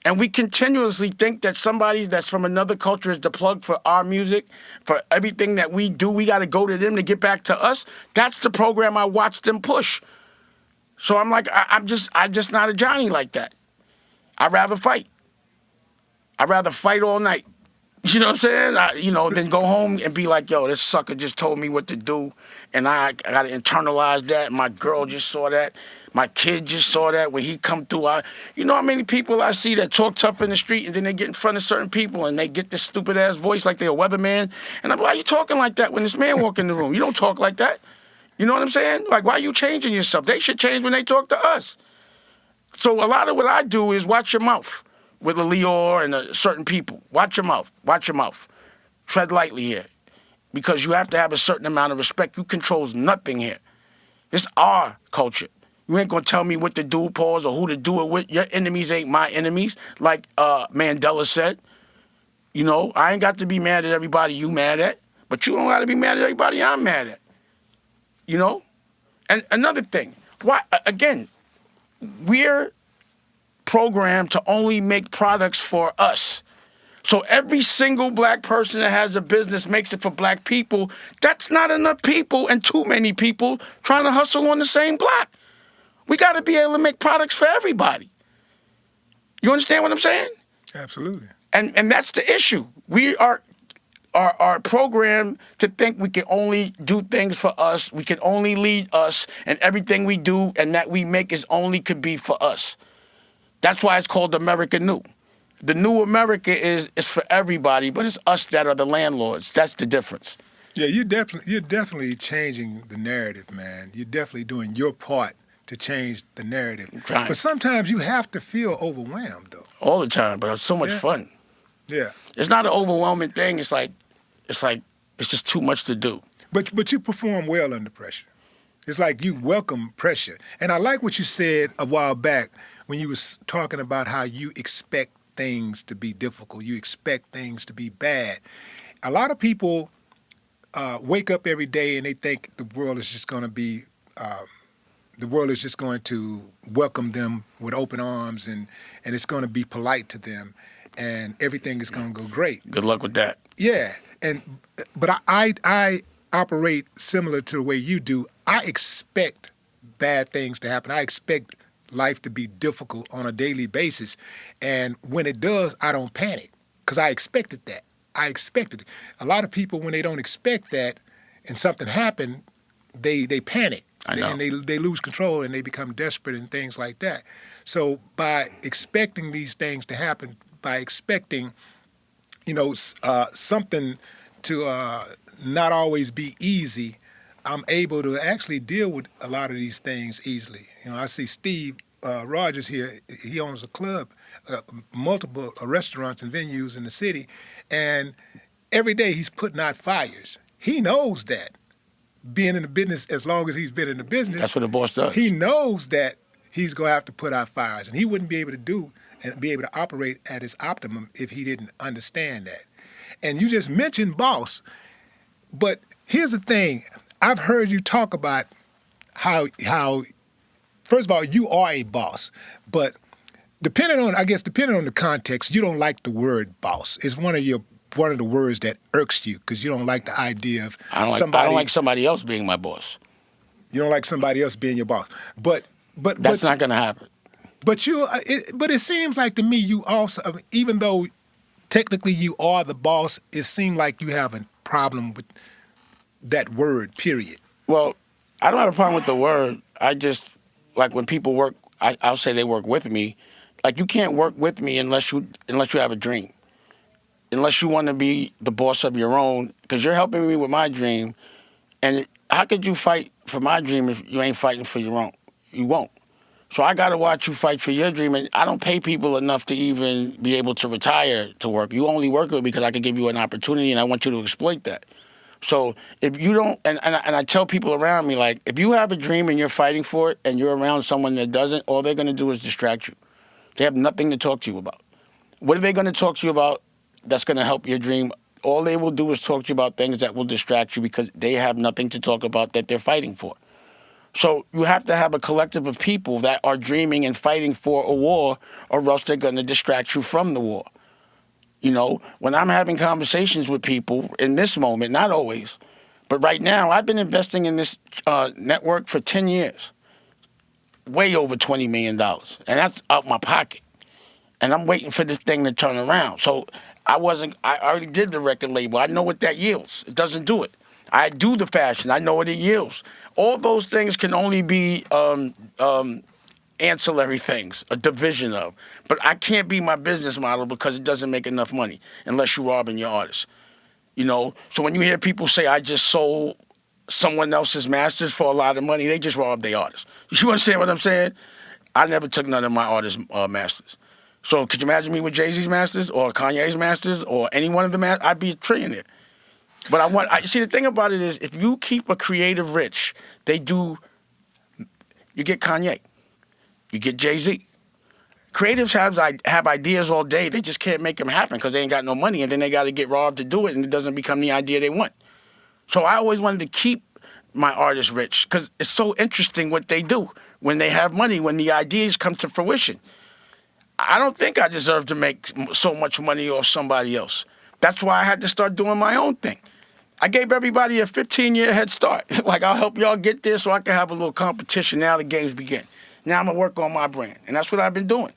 And we continuously think that somebody that's from another culture is the plug for our music, for everything that we do. We got to go to them to get back to us. That's the program I watch them push. So I'm like, I'm just not a Johnny like that. I'd rather fight. I'd rather fight all night. You know what I'm saying? Then go home and be like, yo, this sucker just told me what to do, and I got to internalize that. My girl just saw that. My kid just saw that when he come through. You know how many people I see that talk tough in the street, and then they get in front of certain people, and they get this stupid-ass voice like they're a weatherman. And I'm like, why are you talking like that when this man walk in the room? You don't talk like that. You know what I'm saying? Like, why are you changing yourself? They should change when they talk to us. So a lot of what I do is watch your mouth. With a Lyor and certain people. Watch your mouth. Watch your mouth. Tread lightly here. Because you have to have a certain amount of respect. You controls nothing here. This is our culture. You ain't going to tell me what to do, pause, or who to do it with. Your enemies ain't my enemies, like Mandela said. You know, I ain't got to be mad at everybody you mad at, but you don't got to be mad at everybody I'm mad at. You know? And another thing, why? Again, we're programmed to only make products for us. So every single black person that has a business makes it for black people. That's not enough people and too many people trying to hustle on the same block. We got to be able to make products for everybody. You understand what I'm saying? Absolutely. And that's the issue. We are programmed to think we can only do things for us. We can only lead us, and everything we do and that we make could be for us. That's why it's called America New. The new America is for everybody, but it's us that are the landlords. That's the difference. Yeah, you're definitely changing the narrative, man. You're definitely doing your part to change the narrative. But sometimes you have to feel overwhelmed, though. All the time, but it's so much fun. Yeah. It's not an overwhelming thing. It's just too much to do. But you perform well under pressure. It's like you welcome pressure. And I like what you said a while back when you was talking about how you expect things to be difficult. You expect things to be bad. A lot of people wake up every day and they think the world is just going to welcome them with open arms and it's going to be polite to them and everything is going to go great. Good luck with that. Yeah. But I operate similar to the way you do. I expect bad things to happen. I expect life to be difficult on a daily basis. And when it does, I don't panic because I expected that. I expected it. A lot of people, when they don't expect that and something happened, they panic. I know. And they lose control and they become desperate and things like that. So by expecting these things to happen, by expecting, something not always be easy, I'm able to actually deal with a lot of these things easily. I see Steve Rogers here. He owns a club, multiple restaurants and venues in the city, and every day he's putting out fires. He knows that. Being in the business as long as he's been in the business, that's what a boss does. He knows that he's going to have to put out fires, and he wouldn't be able to do and be able to operate at his optimum if he didn't understand that. And you just mentioned boss, but here's the thing. I've heard you talk about how first of all, you are a boss, but depending on the context, you don't like the word boss. It's one of the words that irks you because you don't like the idea of somebody. I don't like somebody else being my boss. You don't like somebody else being your boss, but that's not going to happen. But it seems like to me you also, even though technically you are the boss, it seems like you have a problem with that word. Period. Well, I don't have a problem with the word. I just like when people work. I'll say they work with me. Like you can't work with me unless you have a dream. Unless you want to be the boss of your own, because you're helping me with my dream. And how could you fight for my dream if you ain't fighting for your own? You won't. So I got to watch you fight for your dream. And I don't pay people enough to even be able to retire to work. You only work with me because I can give you an opportunity, and I want you to exploit that. So if you don't, and I tell people around me, like, if you have a dream and you're fighting for it and you're around someone that doesn't, all they're going to do is distract you. They have nothing to talk to you about. What are they going to talk to you about that's going to help your dream? All they will do is talk to you about things that will distract you because they have nothing to talk about that they're fighting for. So you have to have a collective of people that are dreaming and fighting for a war, or else they're going to distract you from the war. When I'm having conversations with people in this moment, not always, but right now, I've been investing in this network for 10 years, way over $20 million, and that's out my pocket. And I'm waiting for this thing to turn around. So I already did the record label. I know what that yields. It doesn't do it. I do the fashion. I know what it yields. All those things can only be ancillary things, a division of. But I can't be my business model because it doesn't make enough money unless you're robbing your artists. So when you hear people say, I just sold someone else's masters for a lot of money, they just robbed their artists. You understand what I'm saying? I never took none of my artists' masters. So could you imagine me with Jay-Z's masters or Kanye's masters or any one of the masters? I'd be a trillionaire. But see, the thing about it is, if you keep a creative rich, you get Kanye, you get Jay-Z. Creatives have ideas all day. They just can't make them happen because they ain't got no money, and then they got to get robbed to do it, and it doesn't become the idea they want. So I always wanted to keep my artists rich because it's so interesting what they do when they have money, when the ideas come to fruition. I don't think I deserve to make so much money off somebody else. That's why I had to start doing my own thing. I gave everybody a 15-year head start. Like, I'll help y'all get there so I can have a little competition. Now the games begin. Now I'm going to work on my brand. And that's what I've been doing.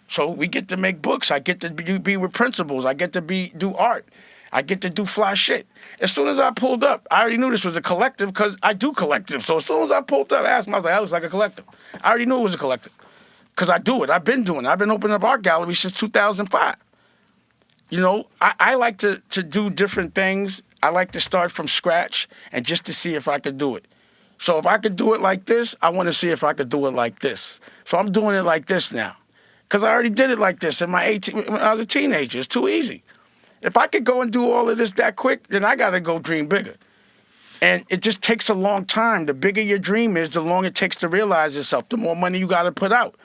So we get to make books. I get to be with principals. I get to do art. I get to do fly shit. As soon as I pulled up, I already knew this was a collective because I do collective. So as soon as I pulled up, I asked myself, that looks like a collective. I already knew it was a collective because I do it. I've been doing it. I've been opening up art galleries since 2005. I like to do different things. I like to start from scratch and just to see if I could do it. So if I could do it like this, I want to see if I could do it like this. So I'm doing it like this now because I already did it like this when I was a teenager. It's too easy. If I could go and do all of this that quick, then I got to go dream bigger. And it just takes a long time. The bigger your dream is, the longer it takes to realize yourself, the more money you got to put out.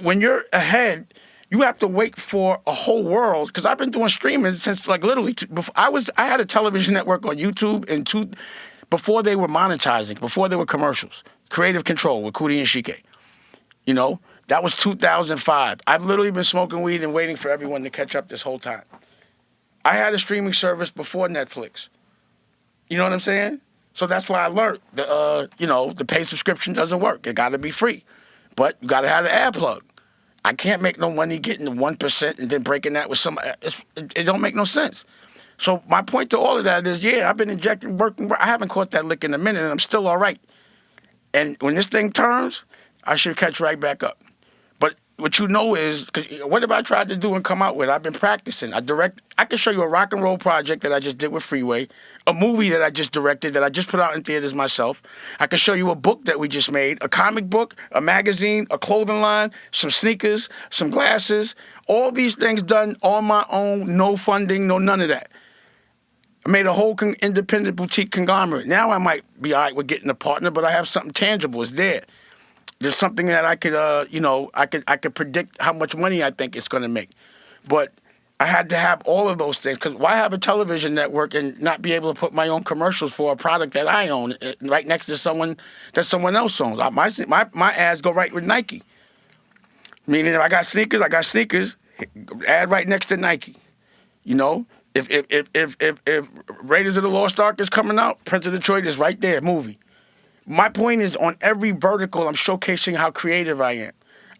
When you're ahead, you have to wait for a whole world, because I've been doing streaming since literally I had a television network on YouTube before they were monetizing, before they were commercials. Creative Control with Cootie and Shike. That was 2005. I've literally been smoking weed and waiting for everyone to catch up this whole time. I had a streaming service before Netflix. You know what I'm saying? So that's why I learned the paid subscription doesn't work. It got to be free, but you got to have an ad plug. I can't make no money getting the 1% and then breaking that with somebody. It don't make no sense. So my point to all of that is, I've been working. I haven't caught that lick in a minute, and I'm still all right. And when this thing turns, I should catch right back up. But what you know is, cause what have I tried to do and come out with? I've been practicing. I can show you a rock and roll project that I just did with Freeway, a movie that I just directed that I just put out in theaters myself. I can show you a book that we just made, a comic book, a magazine, a clothing line, some sneakers, some glasses, all these things done on my own, no funding, no none of that. I made a whole independent boutique conglomerate. Now I might be all right with getting a partner, but I have something tangible. It's there. There's something that I could, I could predict how much money I think it's going to make. But I had to have all of those things, because why have a television network and not be able to put my own commercials for a product that I own right next to someone that someone else owns? My ads go right with Nike. Meaning if I got sneakers, ad right next to Nike. You know? If Raiders of the Lost Ark is coming out, Prince of Detroit is right there, movie. My point is, on every vertical, I'm showcasing how creative I am.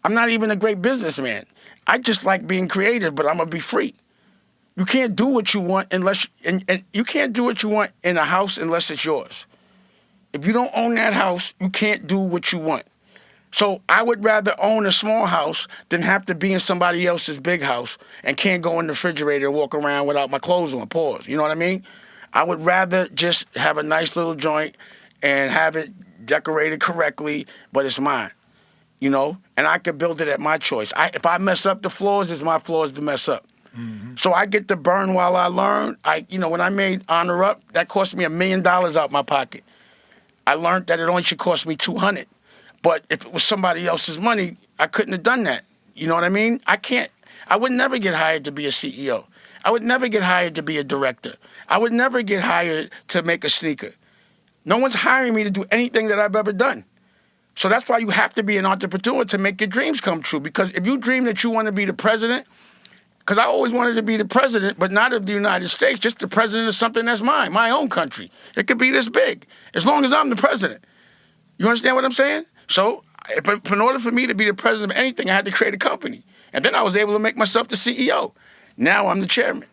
I'm not even a great businessman. I just like being creative, but I'm gonna be free. You can't do what you want unless, and you can't do what you want in a house unless it's yours. If you don't own that house, you can't do what you want. So I would rather own a small house than have to be in somebody else's big house and can't go in the refrigerator and walk around without my clothes on. Pause. You know what I mean? I would rather just have a nice little joint and have it decorated correctly, but it's mine, you know? And I could build it at my choice. If I mess up the floors, it's my floors to mess up. Mm-hmm. So I get to burn while I learn. When I made Honor Up, that cost me $1 million out my pocket. I learned that it only should cost me $200. But if it was somebody else's money, I couldn't have done that. You know what I mean? I would never get hired to be a CEO. I would never get hired to be a director. I would never get hired to make a sneaker. No one's hiring me to do anything that I've ever done. So that's why you have to be an entrepreneur to make your dreams come true. Because if you dream that you want to be the president, because I always wanted to be the president, but not of the United States, just the president of something that's mine, my own country. It could be this big, as long as I'm the president. You understand what I'm saying? So in order for me to be the president of anything, I had to create a company. And then I was able to make myself the CEO. Now I'm the chairman.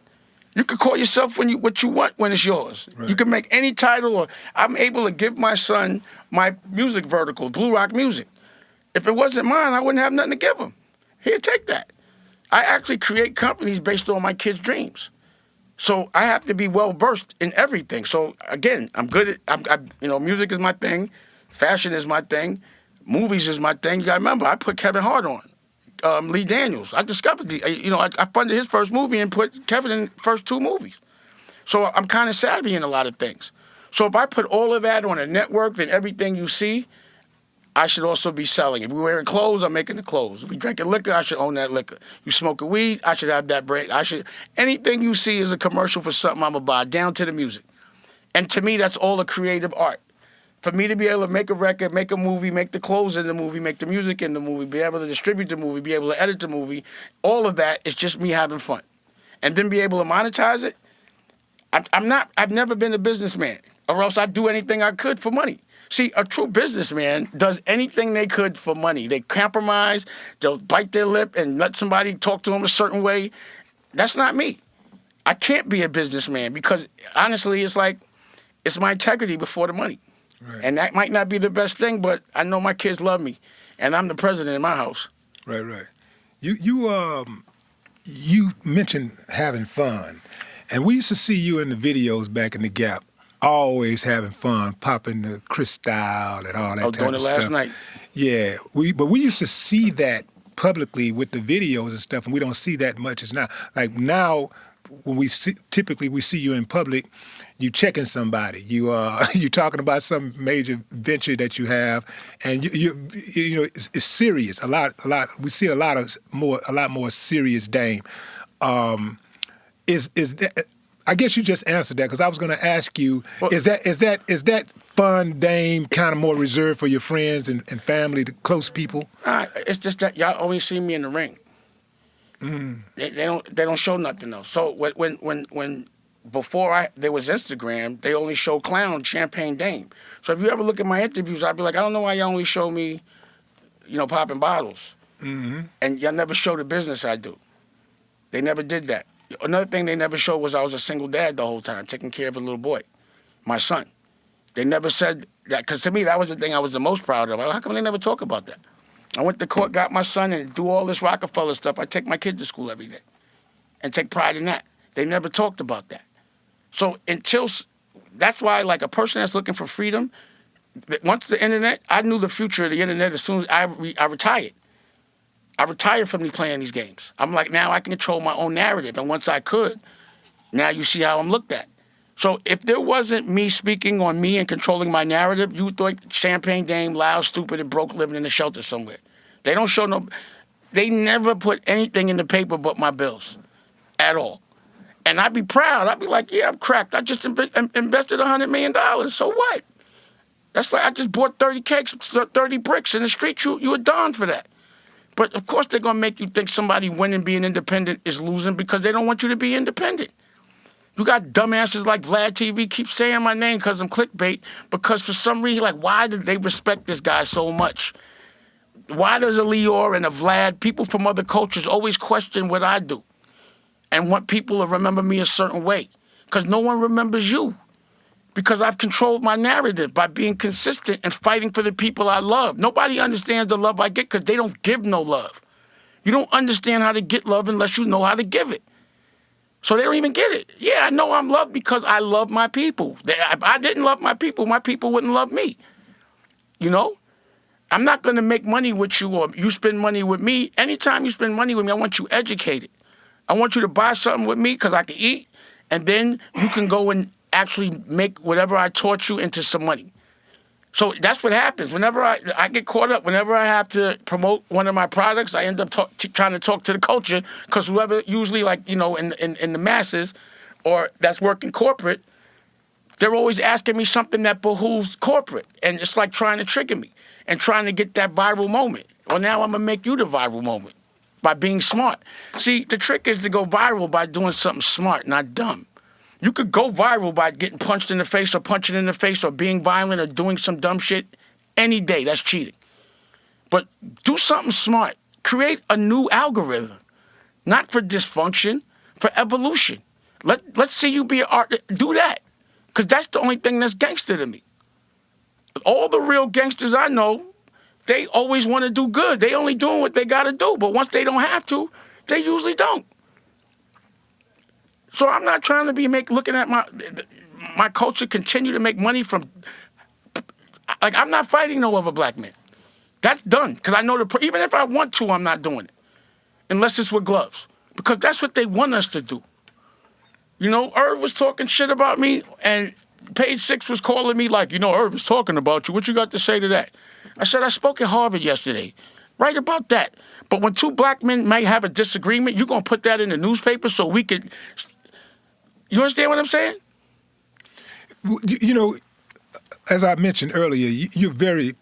You can call yourself what you want when it's yours. Right. You can make any title. Or I'm able to give my son my music vertical, Blue Rock Music. If it wasn't mine, I wouldn't have nothing to give him. Here, take that. I actually create companies based on my kids' dreams. So I have to be well-versed in everything. So, again, I'm good at, music is my thing. Fashion is my thing. Movies is my thing. You got to remember, I put Kevin Hart on. Lee Daniels. I discovered I funded his first movie and put Kevin in the first 2 movies. So I'm kind of savvy in a lot of things. So if I put all of that on a network, then everything you see, I should also be selling. If we're wearing clothes, I'm making the clothes. If we drinking liquor, I should own that liquor. You smoking weed, I should have that brand. Anything you see is a commercial for something I'm going to buy, down to the music. And to me, that's all a creative art. For me to be able to make a record, make a movie, make the clothes in the movie, make the music in the movie, be able to distribute the movie, be able to edit the movie, all of that is just me having fun. And then be able to monetize it. I've never been a businessman, or else I'd do anything I could for money. See, a true businessman does anything they could for money. They compromise, they'll bite their lip and let somebody talk to them a certain way. That's not me. I can't be a businessman because, honestly, it's my integrity before the money. Right. And that might not be the best thing, but I know my kids love me, and I'm the president in my house. Right. You mentioned having fun, and we used to see you in the videos back in the Gap, always having fun, popping the crystal and all that type of stuff. I was doing it last night. Yeah, but we used to see that publicly with the videos and stuff, and we don't see that much as now. Like now, when typically we see you in public, you checking somebody, you talking about some major venture that you have, and it's serious. A lot. We see a lot more serious Dame. Is that? I guess you just answered that because I was going to ask you: is that fun Dame kind of more reserved for your friends and family, the close people? It's just that y'all only see me in the ring. Mm. They don't show nothing else. So when before there was Instagram, they only show clown Champagne Dame. So if you ever look at my interviews, I'd be like, I don't know why y'all only show me, popping bottles. Mm-hmm. And y'all never show the business I do. They never did that. Another thing they never showed was I was a single dad the whole time, taking care of a little boy, my son. They never said that, because to me, that was the thing I was the most proud of. How come they never talk about that? I went to court, got my son, and do all this Rockefeller stuff. I take my kid to school every day and take pride in that. They never talked about that. So that's why, like, a person that's looking for freedom, once the internet, I knew the future of the internet as soon as I retired. I retired from playing these games. I'm like, now I can control my own narrative. And once I could, now you see how I'm looked at. So if there wasn't me speaking on me and controlling my narrative, you would think Champagne Dame, loud, stupid, and broke, living in a shelter somewhere. They don't show no... They never put anything in the paper but my bills at all. And I'd be proud. I'd be like, yeah, I'm cracked. I just invested $100 million. So what? That's like I just bought 30 cakes, 30 bricks in the street. You a don for that. But, of course, they're going to make you think somebody winning, being independent is losing because they don't want you to be independent. You got dumbasses like Vlad TV keep saying my name because I'm clickbait, because for some reason, like, why do they respect this guy so much? Why does a Lyor and a Vlad, people from other cultures, always question what I do and want people to remember me a certain way? Because no one remembers you. Because I've controlled my narrative by being consistent and fighting for the people I love. Nobody understands the love I get because they don't give no love. You don't understand how to get love unless you know how to give it. So they don't even get it. Yeah, I know I'm loved because I love my people. If I didn't love my people wouldn't love me. You know? I'm not going to make money with you or you spend money with me. Anytime you spend money with me, I want you educated. I want you to buy something with me because I can eat, and then you can go and actually make whatever I taught you into some money. So that's what happens. Whenever I get caught up, whenever I have to promote one of my products, I end up trying to talk to the culture, because whoever, usually, like, you know, in the masses or that's working corporate, they're always asking me something that behooves corporate. And it's like trying to trigger me and trying to get that viral moment. Well, now I'm going to make you the viral moment by being smart. See, the trick is to go viral by doing something smart, not dumb. You could go viral by getting punched in the face or punching in the face or being violent or doing some dumb shit any day. That's cheating. But do something smart. Create a new algorithm. Not for dysfunction, for evolution. Let's see you be an artist. Do that. Because that's the only thing that's gangster to me. All the real gangsters I know, they always want to do good. They only doing what they got to do. But once they don't have to, they usually don't. So I'm not trying to be looking at my culture continue to make money from, like, I'm not fighting no other black men. That's done. Because I know even if I want to, I'm not doing it. Unless it's with gloves. Because that's what they want us to do. You know, Irv was talking shit about me, and Page 6 was calling me like, you know, Irv was talking about you. What you got to say to that? I said, I spoke at Harvard yesterday. Right about that. But when two black men may have a disagreement, you're going to put that in the newspaper so we could... You understand what I'm saying? You know, as I mentioned earlier, you're very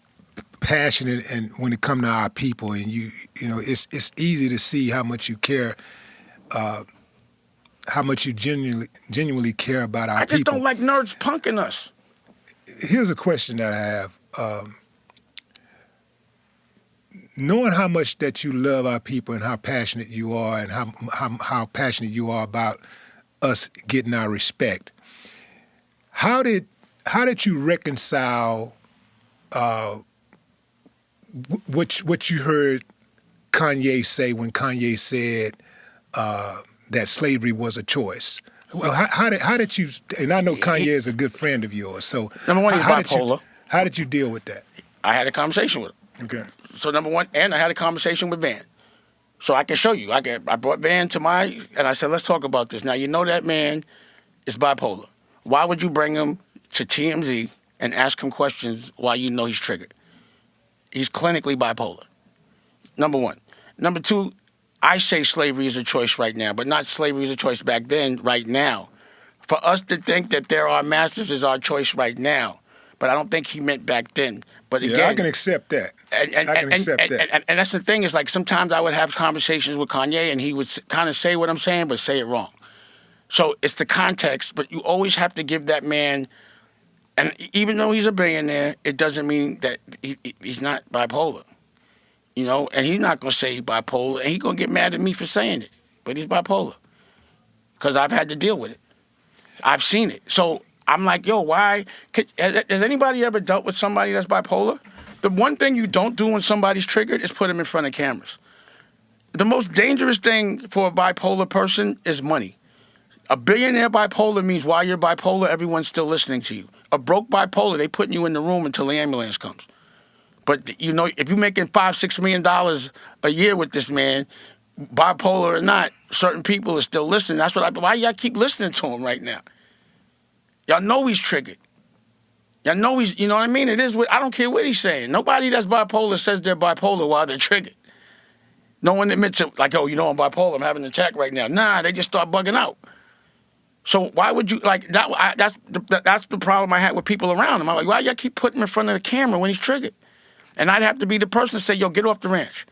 passionate, and when it comes to our people, and you know, it's easy to see how much you care, how much you genuinely care about our people. I just don't like nerds punking us. Here's a question that I have. Knowing how much that you love our people and how passionate you are, and how passionate you are about us getting our respect, how did you reconcile what you heard Kanye say when Kanye said that slavery was a choice? Well, how did you? And I know Kanye is a good friend of yours. So number one, he's bipolar. How did you deal with that? I had a conversation with him. Okay. So number one, and I had a conversation with Van. So I can show you. I brought Van to and I said, let's talk about this. Now, you know that man is bipolar. Why would you bring him to TMZ and ask him questions while you know he's triggered? He's clinically bipolar. Number one. Number two, I say slavery is a choice right now, but not slavery is a choice back then, right now. For us to think that there are masters is our choice right now. But I don't think he meant back then. But again, I can accept that. I can accept that. And that's the thing, is like sometimes I would have conversations with Kanye and he would kind of say what I'm saying, but say it wrong. So it's the context, but you always have to give that man, and even though he's a billionaire, it doesn't mean that he's not bipolar. You know, and he's not going to say he's bipolar, and he's going to get mad at me for saying it, but he's bipolar. Because I've had to deal with it. I've seen it. So I'm like, yo, why? Has anybody ever dealt with somebody that's bipolar? The one thing you don't do when somebody's triggered is put them in front of cameras. The most dangerous thing for a bipolar person is money. A billionaire bipolar means while you're bipolar, everyone's still listening to you. A broke bipolar, they putting you in the room until the ambulance comes. But, you know, if you're making $5-6 million a year with this man, bipolar or not, certain people are still listening. That's why y'all keep listening to him right now. Y'all know he's triggered. Y'all know he's, you know what I mean? It is what, I don't care what he's saying. Nobody that's bipolar says they're bipolar while they're triggered. No one admits it, like, oh, you know I'm bipolar, I'm having an attack right now. Nah, they just start bugging out. So why would you, like, that's the problem I had with people around him. I'm like, why y'all keep putting him in front of the camera when he's triggered? And I'd have to be the person to say, yo, get off the ranch.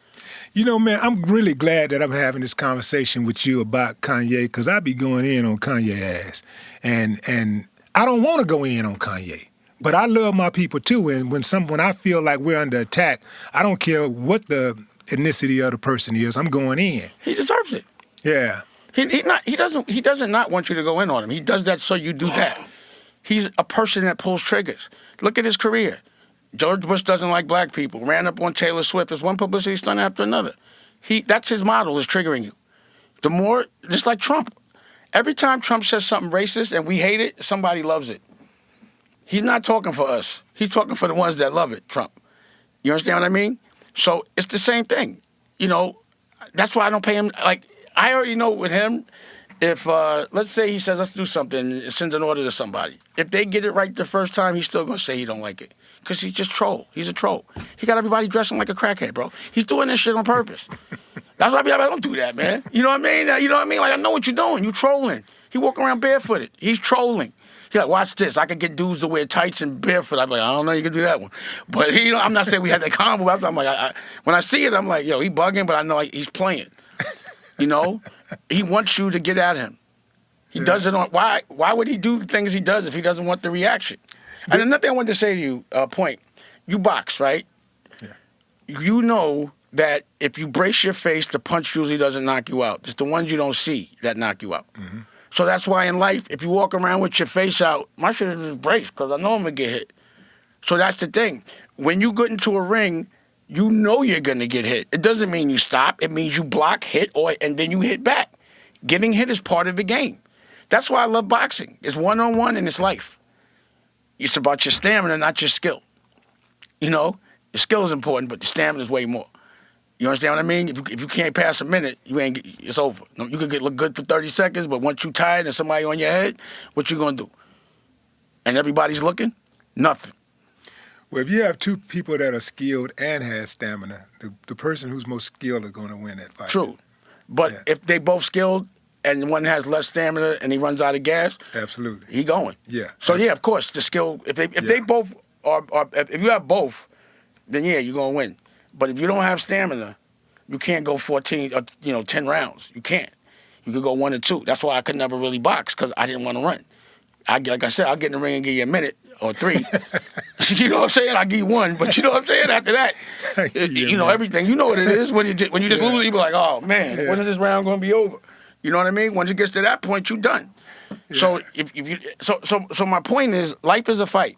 You know, man, I'm really glad that I'm having this conversation with you about Kanye, because I be going in on Kanye ass. And I don't want to go in on Kanye. But I love my people too. And when I feel like we're under attack, I don't care what the ethnicity of the person is, I'm going in. He deserves it. Yeah. He doesn't not want you to go in on him. He does that so you do that. He's a person that pulls triggers. Look at his career. George Bush doesn't like black people. Ran up on Taylor Swift as one publicity stunt after another. That's his model, is triggering you. The more, just like Trump. Every time Trump says something racist and we hate it, somebody loves it. He's not talking for us. He's talking for the ones that love it, Trump. You understand what I mean? So it's the same thing. You know, that's why I don't pay him. Like, I already know with him, if, let's say he says, let's do something, sends an order to somebody. If they get it right the first time, he's still going to say he don't like it. Because he's just troll. He's a troll. He got everybody dressing like a crackhead, bro. He's doing this shit on purpose. That's why I be like, don't do that, man. You know what I mean? You know what I mean? Like, I know what you're doing. You trolling. He walking around barefooted. He's trolling. He's like, watch this. I could get dudes to wear tights and barefoot. I'm like, I don't know, you can do that one. But you know, I'm not saying we had that combo. I'm like, when I see it, I'm like, yo, he bugging, but I know he's playing. You know, he wants you to get at him. He does it on. Why would he do the things he does if he doesn't want the reaction? And another thing I wanted to say to you, point. You box, right? Yeah. You know that if you brace your face, the punch usually doesn't knock you out. It's the ones you don't see that knock you out. Mm-hmm. So that's why in life, if you walk around with your face out, my shit is just braced because I know I'm going to get hit. So that's the thing. When you get into a ring, you know you're going to get hit. It doesn't mean you stop. It means you block, hit, and then you hit back. Getting hit is part of the game. That's why I love boxing. It's one-on-one and it's life. It's about your stamina, not your skill. You know, your skill is important, but the stamina is way more. You understand what I mean? If you can't pass a minute, it's over. You could look good for 30 seconds, but once you're tired and somebody on your head, what you gonna do? And everybody's looking? Nothing. Well, if you have two people that are skilled and have stamina, the person who's most skilled is going to win that fight. True. But if they both skilled and one has less stamina and he runs out of gas, absolutely, he going. Yeah. So yeah, of course, the skill. If they both are, if you have both, then yeah, you're gonna win. But if you don't have stamina, you can't go 14 or 10 rounds. You can't. You could go 1 or 2. That's why I could never really box, because I didn't want to run. Like I said, I'll get in the ring and give you a minute or 3. You know what I'm saying? I'll give you 1, but you know what I'm saying? After that, you know everything. You know what it is. When you just lose, you be like, oh man, when is this round going to be over? You know what I mean? Once it gets to that point, you're done. Yeah. So if you so my point is, life is a fight.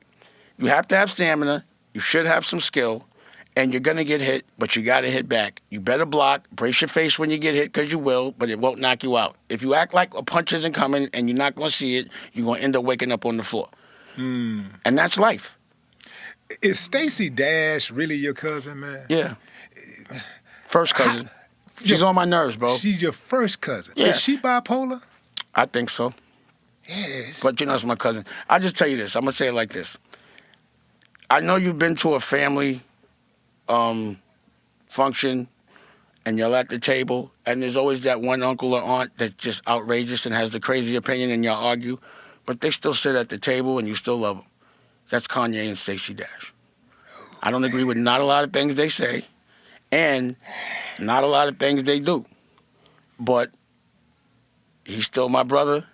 You have to have stamina. You should have some skill. And you're going to get hit, but you got to hit back. You better block, brace your face when you get hit, because you will, but it won't knock you out. If you act like a punch isn't coming and you're not going to see it, you're going to end up waking up on the floor. Mm. And that's life. Is Stacey Dash really your cousin, man? Yeah. First cousin. She's on my nerves, bro. She's your first cousin. Yeah. Is she bipolar? I think so. Yes. But you know, it's my cousin. I'll just tell you this. I'm going to say it like this. I know you've been to a family function, and you're at the table, and there's always that one uncle or aunt that's just outrageous and has the crazy opinion, and y'all argue, but they still sit at the table and you still love them. That's Kanye and Stacey Dash. I don't agree with not a lot of things they say, and not a lot of things they do, but he's still my brother,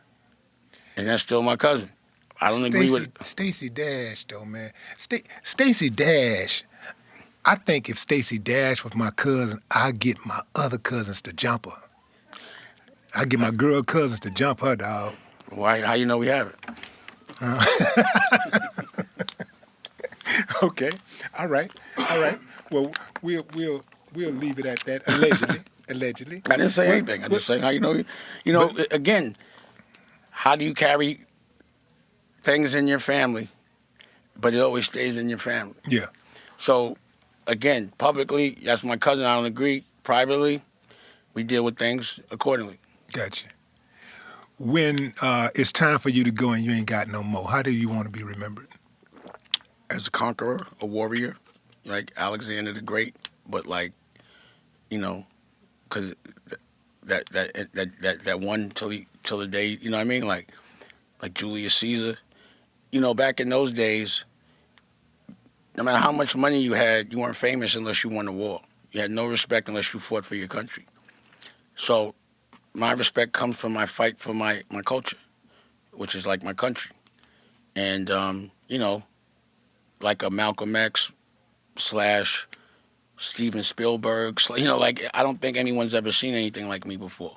and that's still my cousin. I don't agree with Stacey Dash, though, man. Stacey Dash. I think if Stacey Dash was my cousin, I'd get my other cousins to jump her. I'd get my girl cousins to jump her, dog. Why? How you know we have it? Okay. All right. Well, we'll leave it at that. Allegedly. I didn't say anything. I just saying how again, how do you carry things in your family, but it always stays in your family? Yeah. So, again, publicly, that's my cousin. I don't agree. Privately, we deal with things accordingly. Gotcha. When it's time for you to go and you ain't got no more, how do you want to be remembered? As a conqueror, a warrior, like Alexander the Great, but like, because that one till the day, you know what I mean? Like Julius Caesar. Back in those days, no matter how much money you had, you weren't famous unless you won a war. You had no respect unless you fought for your country. So my respect comes from my fight for my culture, which is like my country. And, like a Malcolm X / Steven Spielberg, I don't think anyone's ever seen anything like me before.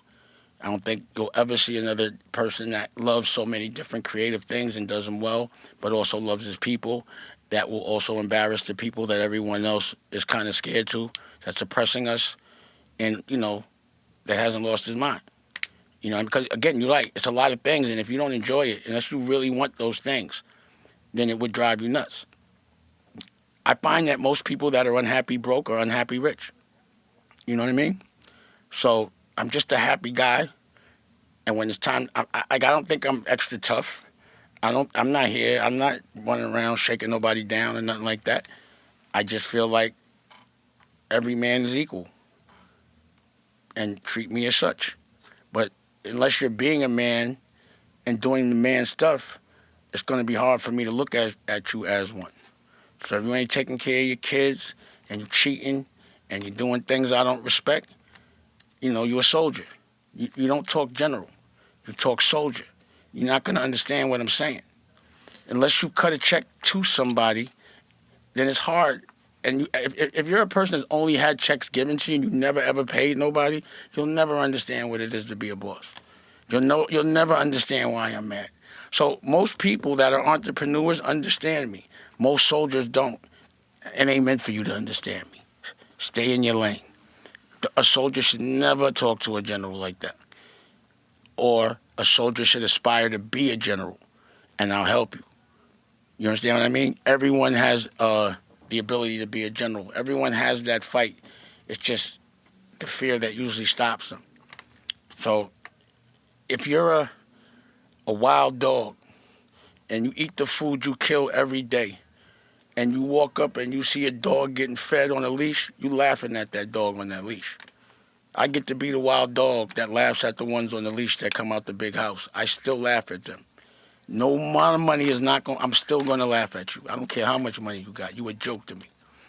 I don't think you'll ever see another person that loves so many different creative things and does them well, but also loves his people, that will also embarrass the people that everyone else is kind of scared to, that's oppressing us, and, that hasn't lost his mind. Because, again, you're right, it's a lot of things, and if you don't enjoy it, unless you really want those things, then it would drive you nuts. I find that most people that are unhappy broke are unhappy rich. You know what I mean? So I'm just a happy guy, and when it's time, I don't think I'm extra tough. I'm not here. I'm not running around shaking nobody down or nothing like that. I just feel like every man is equal, and treat me as such. But unless you're being a man and doing the man stuff, it's going to be hard for me to look at you as one. So if you ain't taking care of your kids and you're cheating and you're doing things I don't respect, you're a soldier. You don't talk general. You talk soldier. You're not going to understand what I'm saying. Unless you cut a check to somebody, then it's hard. And if you're a person that's only had checks given to you and you never ever paid nobody, you'll never understand what it is to be a boss. You'll never understand why I'm mad. So most people that are entrepreneurs understand me. Most soldiers don't. It ain't meant for you to understand me. Stay in your lane. A soldier should never talk to a general like that. Or a soldier should aspire to be a general, and I'll help you. You understand what I mean? Everyone has the ability to be a general. Everyone has that fight. It's just the fear that usually stops them. So if you're a wild dog and you eat the food you kill every day, and you walk up and you see a dog getting fed on a leash, you laughing at that dog on that leash. I get to be the wild dog that laughs at the ones on the leash that come out the big house. I still laugh at them. No amount of money is not going. I'm still going to laugh at you. I don't care how much money you got. You a joke to me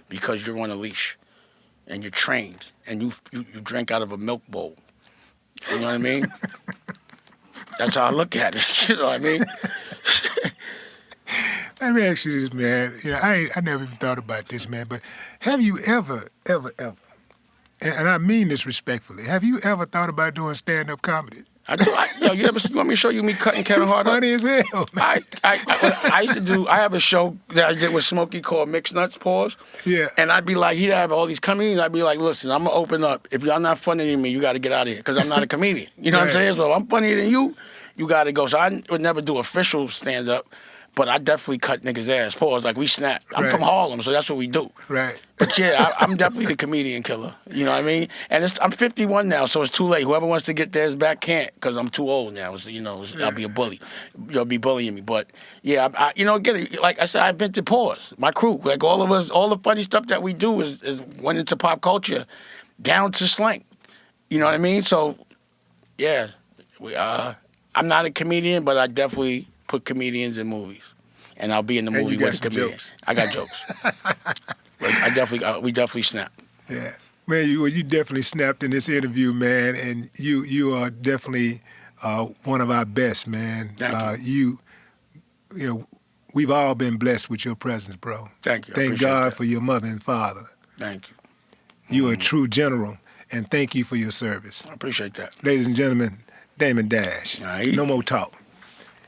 because you're on a leash and you're trained and you drink out of a milk bowl. You know what I mean? That's how I look at it. You know what I mean? Let me ask you this, man. I never even thought about this, man, but have you ever, and I mean this respectfully, have you ever thought about doing stand-up comedy? I do. You want me to show you me cutting Kevin Hart up? Funny as hell, man. I used to do, I have a show that I did with Smokey called Mixed Nuts, Pause. Yeah. And I'd be like, he'd have all these comedians. I'd be like, listen, I'm going to open up. If y'all not funnier than me, you got to get out of here because I'm not a comedian. You know what I'm saying? So if I'm funnier than you, you got to go. So I would never do official stand-up. But I definitely cut niggas' ass. Pause. Like, we snap. I'm from Harlem, so that's what we do. Right. But yeah, I'm definitely the comedian killer. You know what I mean? And I'm 51 now, so it's too late. Whoever wants to get theirs back can't, because I'm too old now. I'll be a bully. You'll be bullying me. But yeah, get it. Like I said, I invented Pause. My crew, like all of us, all the funny stuff that we do is went into pop culture, down to slang. You know what I mean? So yeah, I'm not a comedian, but I definitely put comedians in movies, and I'll be in the movie with a comedian. Jokes. I got jokes. We definitely snap. Yeah, man, you definitely snapped in this interview, man, and you are definitely one of our best, man. Thank you. We've all been blessed with your presence, bro. Thank you. Thank God for your mother and father. Thank you. You are a true general, and thank you for your service. I appreciate that. Ladies and gentlemen, Damon Dash. All right. No more talk.